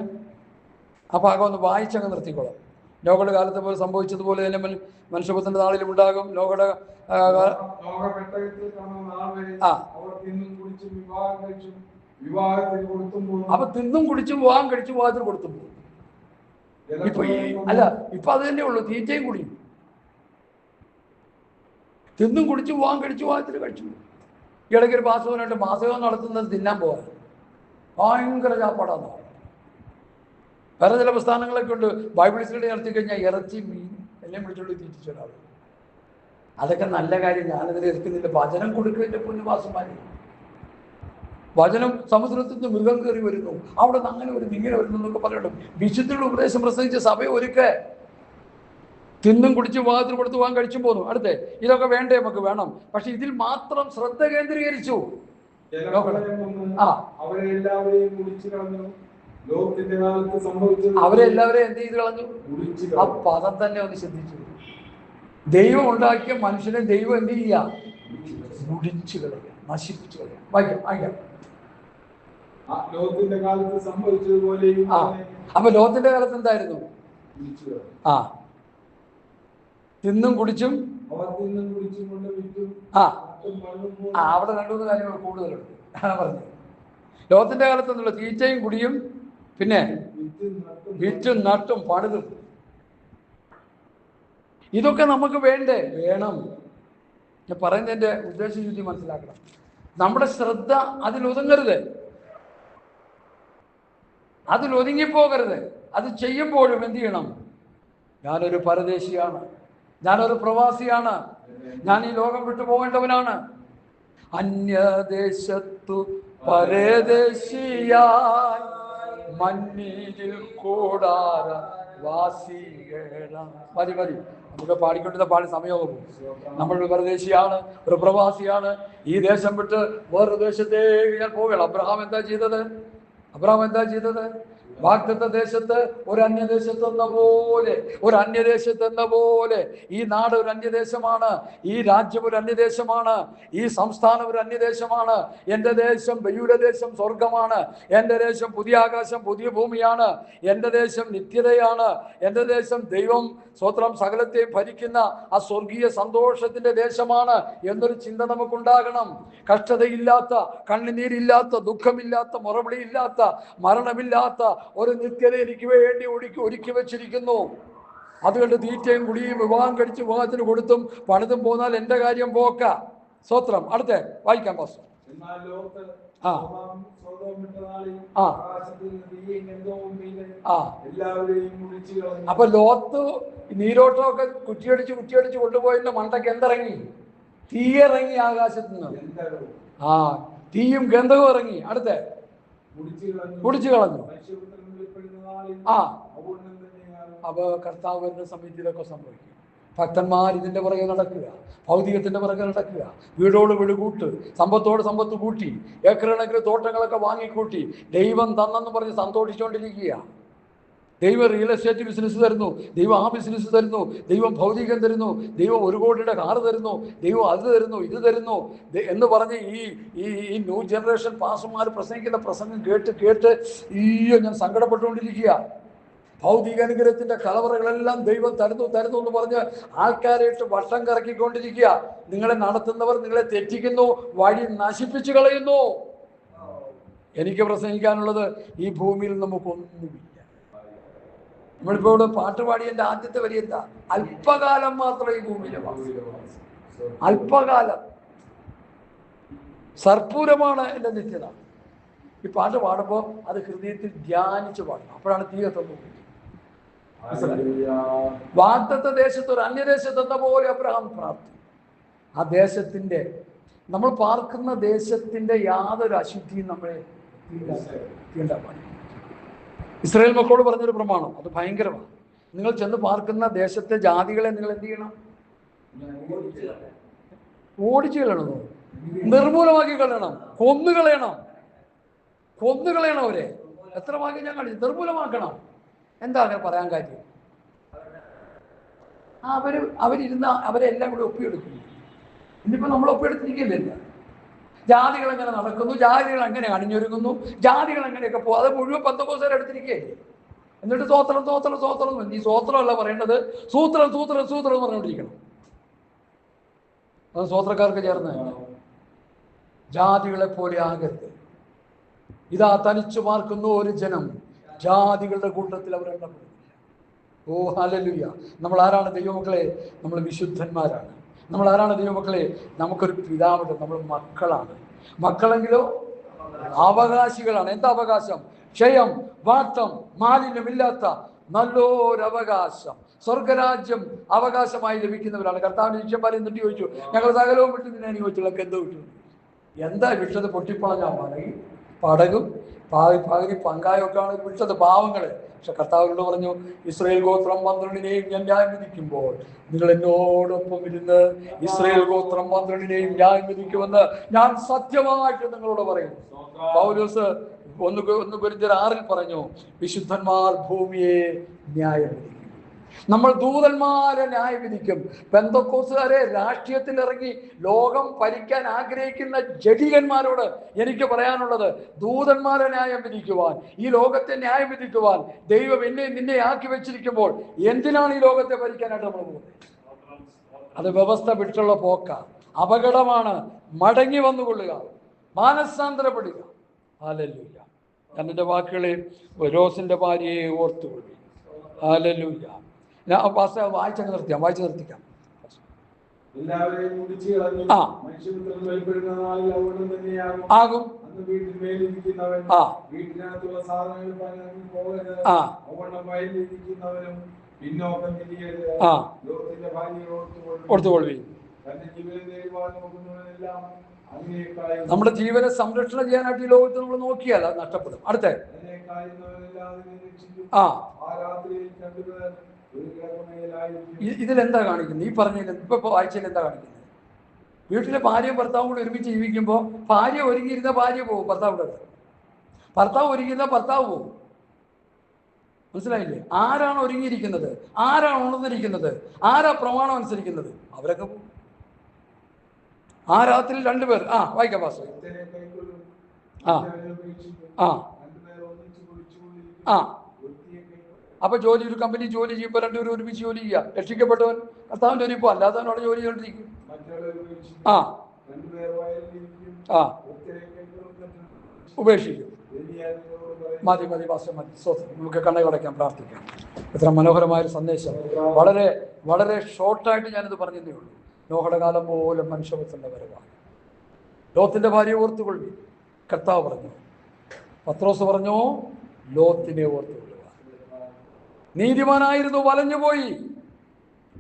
ആ ഭാഗം ഒന്ന് വായിച്ചങ്ങ് നിർത്തിക്കോളാം. നോഹയുടെ കാലത്തെ പോലെ സംഭവിച്ചതുപോലെ തന്നെ മനുഷ്യപുത്രന്റെ നാളിലും ഉണ്ടാകും. നോഹയുടെ അപ്പൊ തിന്നും കുടിച്ചും വിവാഹം കഴിച്ചു വിവാഹത്തിന് കൊടുത്തു പോകും. ഇപ്പൊ അത് തന്നെ ഉള്ളു, തീറ്റയും കുടിയും. തിന്നും കുടിച്ചു വിവാഹം കഴിച്ചു വിവാഹത്തിന് കഴിച്ചു. ഈ ഇടയ്ക്ക് ഒരു മാസവനായിട്ട് മാസകം നടത്തുന്നത് തിന്നാൻ പോകാൻ ഭയങ്കര ചാപ്പാടാന്ന്. വേറെ ചില പ്രസ്ഥാനങ്ങളൊക്കെ ഉണ്ട്. ബൈബിൾ സ്റ്റഡി നടത്തി കഴിഞ്ഞാൽ ഇറച്ചി മീൻ എല്ലാം വിളിച്ചോണ്ട് തീറ്റിച്ച ഒരാൾ. അതൊക്കെ നല്ല കാര്യം, ഞാനതിൽ എതിർക്കുന്നില്ല. വചനം കൊടുക്കുന്നതിൻ്റെ പുണ്യവാസന്മാർ. വചനം സമുദ്രത്തിൽ നിന്ന് മൃഗം കയറി വരുന്നു, അവിടെ നിന്ന് അങ്ങനെ വരുന്നു ഇങ്ങനെ വരുന്നു എന്നൊക്കെ പറയണം. വിശുദ്ധിയുടെ ഉപദേശം പ്രസംഗിച്ച സഭ ഒരുക്കെ തിന്നും കുടിച്ച് വിവാഹത്തിന് കൊടുത്ത് പോകാൻ കഴിച്ചും പോന്നു. അടുത്തേ ഇതൊക്കെ വേണ്ടേ? നമുക്ക് വേണം. പക്ഷെ ഇതിൽ മാത്രം ശ്രദ്ധ കേന്ദ്രീകരിച്ചു. അവരെല്ലാവരെയും എന്ത് ചെയ്ത് കളഞ്ഞു? ആ പദം തന്നെ ഒന്ന് ശ്രദ്ധിച്ചു. ദൈവം ഉണ്ടാക്കിയ മനുഷ്യനെ ദൈവം എന്ത് ചെയ്യുക? മുടിച്ചു കളയുക, നശിപ്പിച്ചു കളയുക. വായിക്കാം. അപ്പൊ ലോകത്തിന്റെ കാലത്ത് എന്തായിരുന്നു? തിന്നും കുടിച്ചും. അവിടെ 2-3 കാര്യങ്ങൾ കൂടുതലുണ്ട് പറഞ്ഞു. ലോകത്തിന്റെ കാലത്ത് എന്നുള്ള തീറ്റയും കുടിയും, പിന്നെ വിറ്റും നട്ടും പണിതും. ഇതൊക്കെ നമുക്ക് വേണ്ടേ? വേണം. ഞാൻ പറയുന്നതിൻ്റെ ഉദ്ദേശശുദ്ധി മനസ്സിലാക്കണം. നമ്മുടെ ശ്രദ്ധ അതിലൊതുങ്ങരുത്, അതിലൊതുങ്ങിപ്പോകരുത്. അത് ചെയ്യുമ്പോഴും എന്ത് ചെയ്യണം? ഞാനൊരു പരദേശിയാണ്, ഞാനൊരു പ്രവാസിയാണ്, ഞാൻ ഈ ലോകം വിട്ടു പോകേണ്ടവനാണ്. അന്യദേശത്തു പരദേശിയായി മണ്ണിൽ കൂടാര വാസികളാണ്. മതി നമുക്ക് പാടിക്കൊണ്ടിരുന്ന പാടി സമയവും പോകും. നമ്മളൊരു പരദേശിയാണ്, ഒരു പ്രവാസിയാണ്. ഈ ദേശം വിട്ട് വേറൊരു ദേശത്തേക്ക് ഞാൻ പോവുകയാണ്. അബ്രഹാം എന്താ ചെയ്തത്? വാഗ്ദത്ത ദേശത്ത് ഒരു അന്യദേശത്തെന്ന പോലെ ഈ നാട് ഒരു അന്യദേശമാണ്, ഈ രാജ്യം ഒരു അന്യദേശമാണ്, ഈ സംസ്ഥാനം ഒരു അന്യദേശമാണ്. എൻ്റെ ദേശം ബയൂരദേശം സ്വർഗമാണ്. എൻ്റെ ദേശം പുതിയ ആകാശം പുതിയ ഭൂമിയാണ്. എൻ്റെ ദേശം നിത്യതയാണ്. എൻ്റെ ദേശം ദൈവം സ്വത്രം സകലത്തെയും ഭരിക്കുന്ന ആ സ്വർഗീയ സന്തോഷത്തിന്റെ ദേശമാണ് എന്നൊരു ചിന്ത നമുക്കുണ്ടാകണം. കഷ്ടതയില്ലാത്ത, കണ്ണുനീരില്ലാത്ത, ദുഃഖമില്ലാത്ത, മുറവിളിയില്ലാത്ത, മരണമില്ലാത്ത ഒരു നിത്യത എനിക്ക് വേണ്ടി ഒരുക്കി വെച്ചിരിക്കുന്നു. അതുകൊണ്ട് തീറ്റയും കുടിയും വിവാഹം കഴിച്ച് വിവാഹത്തിന് കൊടുത്തും പണിതും പോന്നാൽ എൻ്റെ കാര്യം പോക്ക. സ്വത്രം. അടുത്ത വായിക്കാം പാസ്റ്റർ. അപ്പൊ ലോത്ത് നീരോട്ടമൊക്കെ കുറ്റിയടിച്ച് കൊണ്ടുപോയതിന്റെ മണ്ടയ്ക്ക് എന്തിറങ്ങി? തീയിറങ്ങി ആകാശത്ത് നിന്ന്. തീയും ഗന്ധവും ഇറങ്ങി. അടുത്ത കുടിച്ചു കളഞ്ഞു. അപ്പൊ കർത്താവ് വരുന്ന സമയത്ത് ഇതൊക്കെ സംഭവിക്കും. ഭക്തന്മാർ ഇതിന്റെ പുറകെ നടക്കുക, ഭൗതികത്തിന്റെ പുറകെ നടക്കുക, വീടോട് വീട് കൂട്ട്, സമ്പത്തോട് സമ്പത്ത് കൂട്ടി, ഏക്കറണക്കിന് തോട്ടങ്ങളൊക്കെ വാങ്ങിക്കൂട്ടി ദൈവം തന്നെന്ന് പറഞ്ഞ് സന്തോഷിച്ചുകൊണ്ടിരിക്കുക. ദൈവം റിയൽ എസ്റ്റേറ്റ് ബിസിനസ് തരുന്നു, ദൈവം ആ ബിസിനസ് തരുന്നു, ദൈവം ഭൗതികം തരുന്നു, ദൈവം 1 കോടിയുടെ കാറ് തരുന്നു, ദൈവം അത് തരുന്നു, ഇത് തരുന്നു എന്ന് പറഞ്ഞ് ഈ ന്യൂ ജനറേഷൻ പാസ്റ്റർമാർ പ്രസംഗിക്കുന്ന പ്രസംഗം കേട്ട് ഞാൻ സങ്കടപ്പെട്ടുകൊണ്ടിരിക്കുക. ഭൗതിക അനുഗ്രഹത്തിന്റെ കലവറകളെല്ലാം ദൈവം തരുന്നു എന്ന് പറഞ്ഞ് ആൾക്കാരായിട്ട് വട്ടം കറക്കിക്കൊണ്ടിരിക്കുക. നിങ്ങളെ നടത്തുന്നവർ നിങ്ങളെ തെറ്റിക്കുന്നു, വഴി നശിപ്പിച്ചു കളയുന്നു. എനിക്ക് പ്രസംഗിക്കാനുള്ളത്, ഈ ഭൂമിയിൽ നമുക്കൊന്നുമില്ല. നമ്മളിപ്പോ ഇവിടെ പാട്ടുപാടി എൻ്റെ ആദ്യത്തെ വരി എന്താ? അല്പകാലം മാത്രം ഈ ഭൂമിയിലെ വാസം, അല്പകാലം. സർപ്പൂരമാണ് എൻ്റെ നിത്യത. ഈ പാട്ട് പാടുമ്പോൾ അത് ഹൃദയത്തിൽ ധ്യാനിച്ച് പാടണം, അപ്പോഴാണ് തീ കത്തുന്നത്. വാഗ്ദത്ത ദേശത്ത് ഒരു അന്യദേശത്തെന്ന പോലെ അബ്രഹാം പ്രാർത്ഥി. ആ ദേശത്തിന്റെ, നമ്മൾ പാർക്കുന്ന ദേശത്തിന്റെ യാതൊരു അശുദ്ധിയും നമ്മളെ തീണ്ടാൻ പാടില്ല. ഇസ്രായേൽ മക്കളോട് പറഞ്ഞൊരു പ്രമാണം, അത് ഭയങ്കരമാണ്. നിങ്ങൾ ചെന്ന് പാർക്കുന്ന ദേശത്തെ ജാതികളെ നിങ്ങൾ എന്ത് ചെയ്യണം? ഓടിച്ചു കളയണം, നിർമൂലമാക്കി കളയണം, കൊന്നുകളയണം അവരെ. എത്ര വാക്യം ഞാൻ കാണിച്ചു? നിർമൂലമാക്കണം. എന്താ അങ്ങനെ പറയാൻ കാര്യം? അവരെല്ലാം കൂടി ഒപ്പിയെടുക്കുന്നു. ഇന്നിപ്പോൾ നമ്മൾ ഒപ്പിയെടുത്തിരിക്കില്ല. ജാതികൾ എങ്ങനെ നടക്കുന്നു, ജാതികൾ എങ്ങനെ അണിഞ്ഞൊരുങ്ങുന്നു, ജാതികൾ എങ്ങനെയൊക്കെ പോകും, അത് മുഴുവൻ പെന്തക്കോസ്തുകാർ എടുത്തിരിക്കുകയല്ലേ. എന്നിട്ട് സ്വോത്രം. നീ സ്വോത്രമല്ല പറയേണ്ടത്, സൂത്രം എന്ന് പറഞ്ഞുകൊണ്ടിരിക്കണം. അത് സ്വോത്രക്കാർക്ക് ചേർന്ന് ജാതികളെ പോലെ ആകരുത്. ഇതാ തനിച്ചു പാർക്കുന്ന ഒരു ജനം, ജാതികളുടെ കൂട്ടത്തിൽ അവരെണ്ണപ്പെടുന്നില്ല. ഓ ഹല്ലേലൂയ. നമ്മൾ ആരാണ് ദൈവമക്കളെ? നമ്മൾ വിശുദ്ധന്മാരാണ്. നമ്മൾ ആരാണ് ദൈവമക്കളെ? നമുക്കൊരു പിതാവുണ്ട്, നമ്മൾ മക്കളാണ്. മക്കളെങ്കിലോ അവകാശികളാണ്. എന്താ അവകാശം? ക്ഷയം, വാട്ടം, മാലിന്യമില്ലാത്ത നല്ലൊരവകാശം, സ്വർഗരാജ്യം അവകാശമായി ലഭിക്കുന്നവരാണ്. കർത്താവിന്റെ ശിഷ്യന്മാർ എന്നിട്ട് ചോദിച്ചു, ഞങ്ങൾ സകലവും വിട്ടു നിന്നെ ചോദിച്ചുള്ളൊക്കെ എന്തോ വിട്ടു? എന്താ വിട്ടത്? പൊട്ടിപ്പളഞ്ഞാൽ പടകും പകുതി പങ്കായൊക്കെയാണ് വിട്ടത്, പാവങ്ങള്. പക്ഷെ കർത്താവിനോട് പറഞ്ഞു, ഇസ്രായേൽ ഗോത്രം 12 ഞാൻ ന്യായം വിധിക്കുമ്പോൾ നിങ്ങൾ എന്നോടൊപ്പം ഇരുന്ന് ഇസ്രായേൽ ഗോത്രം 12 ന്യായം വിധിക്കുമെന്ന് ഞാൻ സത്യമായിട്ട് നിങ്ങളോട് പറയുന്നു. പൗലോസ് 1 കൊരിന്ത്യർ 6 പറഞ്ഞു, വിശുദ്ധന്മാർ ഭൂമിയെ ന്യായം വിധിക്കും. നമ്മൾ ദൂതന്മാരെ ന്യായം വിധിക്കും. പെന്തക്കോസ്തുകാരെ രാഷ്ട്രീയത്തിൽ ഇറങ്ങി ലോകം ഭരിക്കാൻ ആഗ്രഹിക്കുന്ന ജഡികന്മാരോട് എനിക്ക് പറയാനുള്ളത്, ദൂതന്മാരെ ന്യായം വിധിക്കുവാൻ, ഈ ലോകത്തെ ന്യായം വിധിക്കുവാൻ ദൈവം നിന്നെ ആക്കി വെച്ചിരിക്കുമ്പോൾ എന്തിനാണ് ഈ ലോകത്തെ ഭരിക്കാനായിട്ട് നമ്മൾ പോകുന്നത്? അത് വ്യവസ്ഥ വിട്ടുള്ള പോക്ക, അപകടമാണ്. മടങ്ങി വന്നുകൊള്ളുക, മാനസാന്തരപ്പെടുക. ഹല്ലേലൂയ. ഞാൻ എൻ്റെ വാക്കുകളെ, റോസിന്റെ ഭാര്യയെ ഓർത്തുകൊള്ളു. ഹല്ലേലൂയ. ഞാൻ വായിച്ചു നിർത്തിക്കാം. ആകും. ഓർത്തുകൊള്ളുകയും നമ്മുടെ ജീവനെ സംരക്ഷണം ചെയ്യാനായിട്ട് ഈ ലോകത്ത് നമ്മൾ നോക്കിയാൽ അത് നഷ്ടപ്പെടും. അടുത്ത ഇതിലെന്താ കാണിക്കുന്നത്? ഈ പറഞ്ഞതിൽ ഇപ്പൊ വായിച്ചതിൽ എന്താ കാണിക്കുന്നത്? വീട്ടിലെ ഭാര്യയും ഭർത്താവും കൂടി ഒരുമിച്ച് ജീവിക്കുമ്പോൾ ഭാര്യ ഒരുങ്ങിയിരുന്ന ഭാര്യ പോകും, ഭർത്താവ് ഒരുങ്ങിയിരുന്ന ഭർത്താവ് പോകും. മനസ്സിലായില്ലേ? ആരാണ് ഒരുങ്ങിയിരിക്കുന്നത്? ആരാണ് ഉണർന്നിരിക്കുന്നത്? ആരാ പ്രമാണം അനുസരിക്കുന്നത്? അവരൊക്കെ പോകും. ആ രാത്രി 2 പേർ വായിക്കാം പാസ്റ്റർ. അപ്പൊ ഒരു കമ്പനി ജോലി ചെയ്യുമ്പോൾ 2 പേരും ഒരുമിച്ച് ജോലി ചെയ്യുക. രക്ഷിക്കപ്പെട്ടവൻ കർത്താവിന്റെ ജോലി ഇപ്പോൾ അല്ലാത്തവനോട് ജോലി ചെയ്തോണ്ടിരിക്കും. ഉപേക്ഷിക്കും. മതി പാസ്റ്റർ, മതി. നമുക്ക് കണ്ണുകളടയ്ക്കാം, പ്രാർത്ഥിക്കാം. എത്ര മനോഹരമായൊരു സന്ദേശം. വളരെ വളരെ ഷോർട്ടായിട്ട് ഞാനിത് പറഞ്ഞതേ ഉള്ളൂ. നോഹയുടെ കാലം പോലെ മനുഷ്യപുത്രന്റെ വരവാണ്. ലോത്തിന്റെ ഭാര്യയെ ഓർത്തുകൊള്ളി. കർത്താവ് പറഞ്ഞു, പത്രോസ് പറഞ്ഞു, ലോത്തിനെ ഓർത്തുകൊള്ളുക. നീതിമാനായിരുന്നു, വലഞ്ഞുപോയി.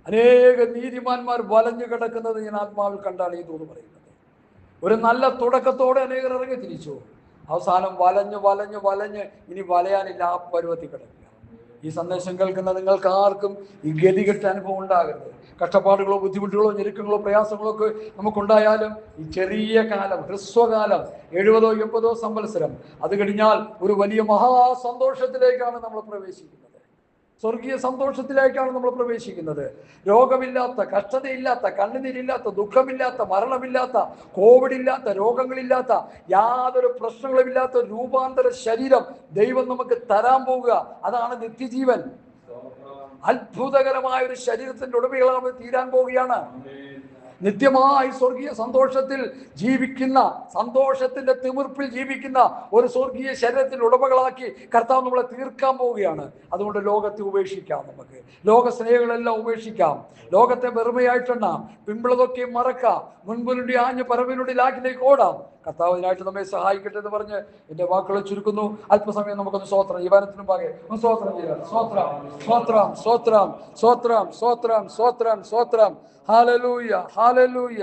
അനേക നീതിമാന്മാർ വലഞ്ഞു കിടക്കുന്നത് ഞാൻ ആത്മാവിൽ കണ്ടാണ് ഈ ദൂത് പറയുന്നത്. ഒരു നല്ല തുടക്കത്തോടെ അനേകർ ഇറങ്ങി തിരിച്ചു. അവസാനം വലഞ്ഞ് ഇനി വലയാനില്ല, ആ പരുവത്തിൽ കിടക്കുക. ഈ സന്ദേശം കേൾക്കുന്ന നിങ്ങൾക്ക് ആർക്കും ഈ ഗതികെട്ട അനുഭവം ഉണ്ടാകരുത്. കഷ്ടപ്പാടുകളോ ബുദ്ധിമുട്ടുകളോ ഞെരുക്കങ്ങളോ പ്രയാസങ്ങളോ ഒക്കെ നമുക്കുണ്ടായാലും ഈ ചെറിയ കാലം, ഹ്രസ്വകാലം, 70-80 സംവത്സരം, അത് കഴിഞ്ഞാൽ ഒരു വലിയ മഹാസന്തോഷത്തിലേക്കാണ് നമ്മൾ പ്രവേശിക്കുന്നത്. സ്വർഗീയ സന്തോഷത്തിലേക്കാണ് നമ്മൾ പ്രവേശിക്കുന്നത്. രോഗമില്ലാത്ത, കഷ്ടതയില്ലാത്ത, കണ്ണുനീരില്ലാത്ത, ദുഃഖമില്ലാത്ത, മരണമില്ലാത്ത, കോവിഡ് ഇല്ലാത്ത, രോഗങ്ങളില്ലാത്ത, യാതൊരു പ്രശ്നങ്ങളുമില്ലാത്ത രൂപാന്തര ശരീരം ദൈവം നമുക്ക് തരാൻ പോവുക. അതാണ് നിത്യജീവൻ. അത്ഭുതകരമായ ഒരു ശരീരത്തിന്റെ ഉടമകളാണ് തീരാൻ പോവുകയാണ്. നിത്യമായി സ്വർഗീയ സന്തോഷത്തിൽ ജീവിക്കുന്ന, സന്തോഷത്തിന്റെ തിമിർപ്പിൽ ജീവിക്കുന്ന ഒരു സ്വർഗീയ ശരീരത്തിന്റെ ഉടമകളാക്കി കർത്താവ് നമ്മളെ തീർക്കാൻ പോവുകയാണ്. അതുകൊണ്ട് ലോകത്തെ ഉപേക്ഷിക്കാം, നമുക്ക് ലോക സ്നേഹങ്ങളെല്ലാം ഉപേക്ഷിക്കാം, ലോകത്തെ വെറുമയായിട്ടെണ്ണാം, പിമ്പിളതൊക്കെ മറക്കാം, മുൻപിലുണ്ടി ആഞ്ഞ് പറമ്പിനുള്ളിലാക്കിലേക്ക് ഓടാം. കർത്താവ് അതിനായിട്ട് നമ്മെ സഹായിക്കട്ടെ എന്ന് പറഞ്ഞ് എൻ്റെ വാക്കുകളെ ചുരുക്കുന്നു. അല്പസമയം നമുക്കൊന്ന് സ്വോത്രം ജീവനത്തിനും പാകെ സ്വോത്രം ചെയ്യാം. സ്വോത്രം സ്വോത്രം സ്വോത്രം സ്വോത്രം സ്വോത്രം സ്വോത്രം സ്വോത്രം. Hallelujah, hallelujah.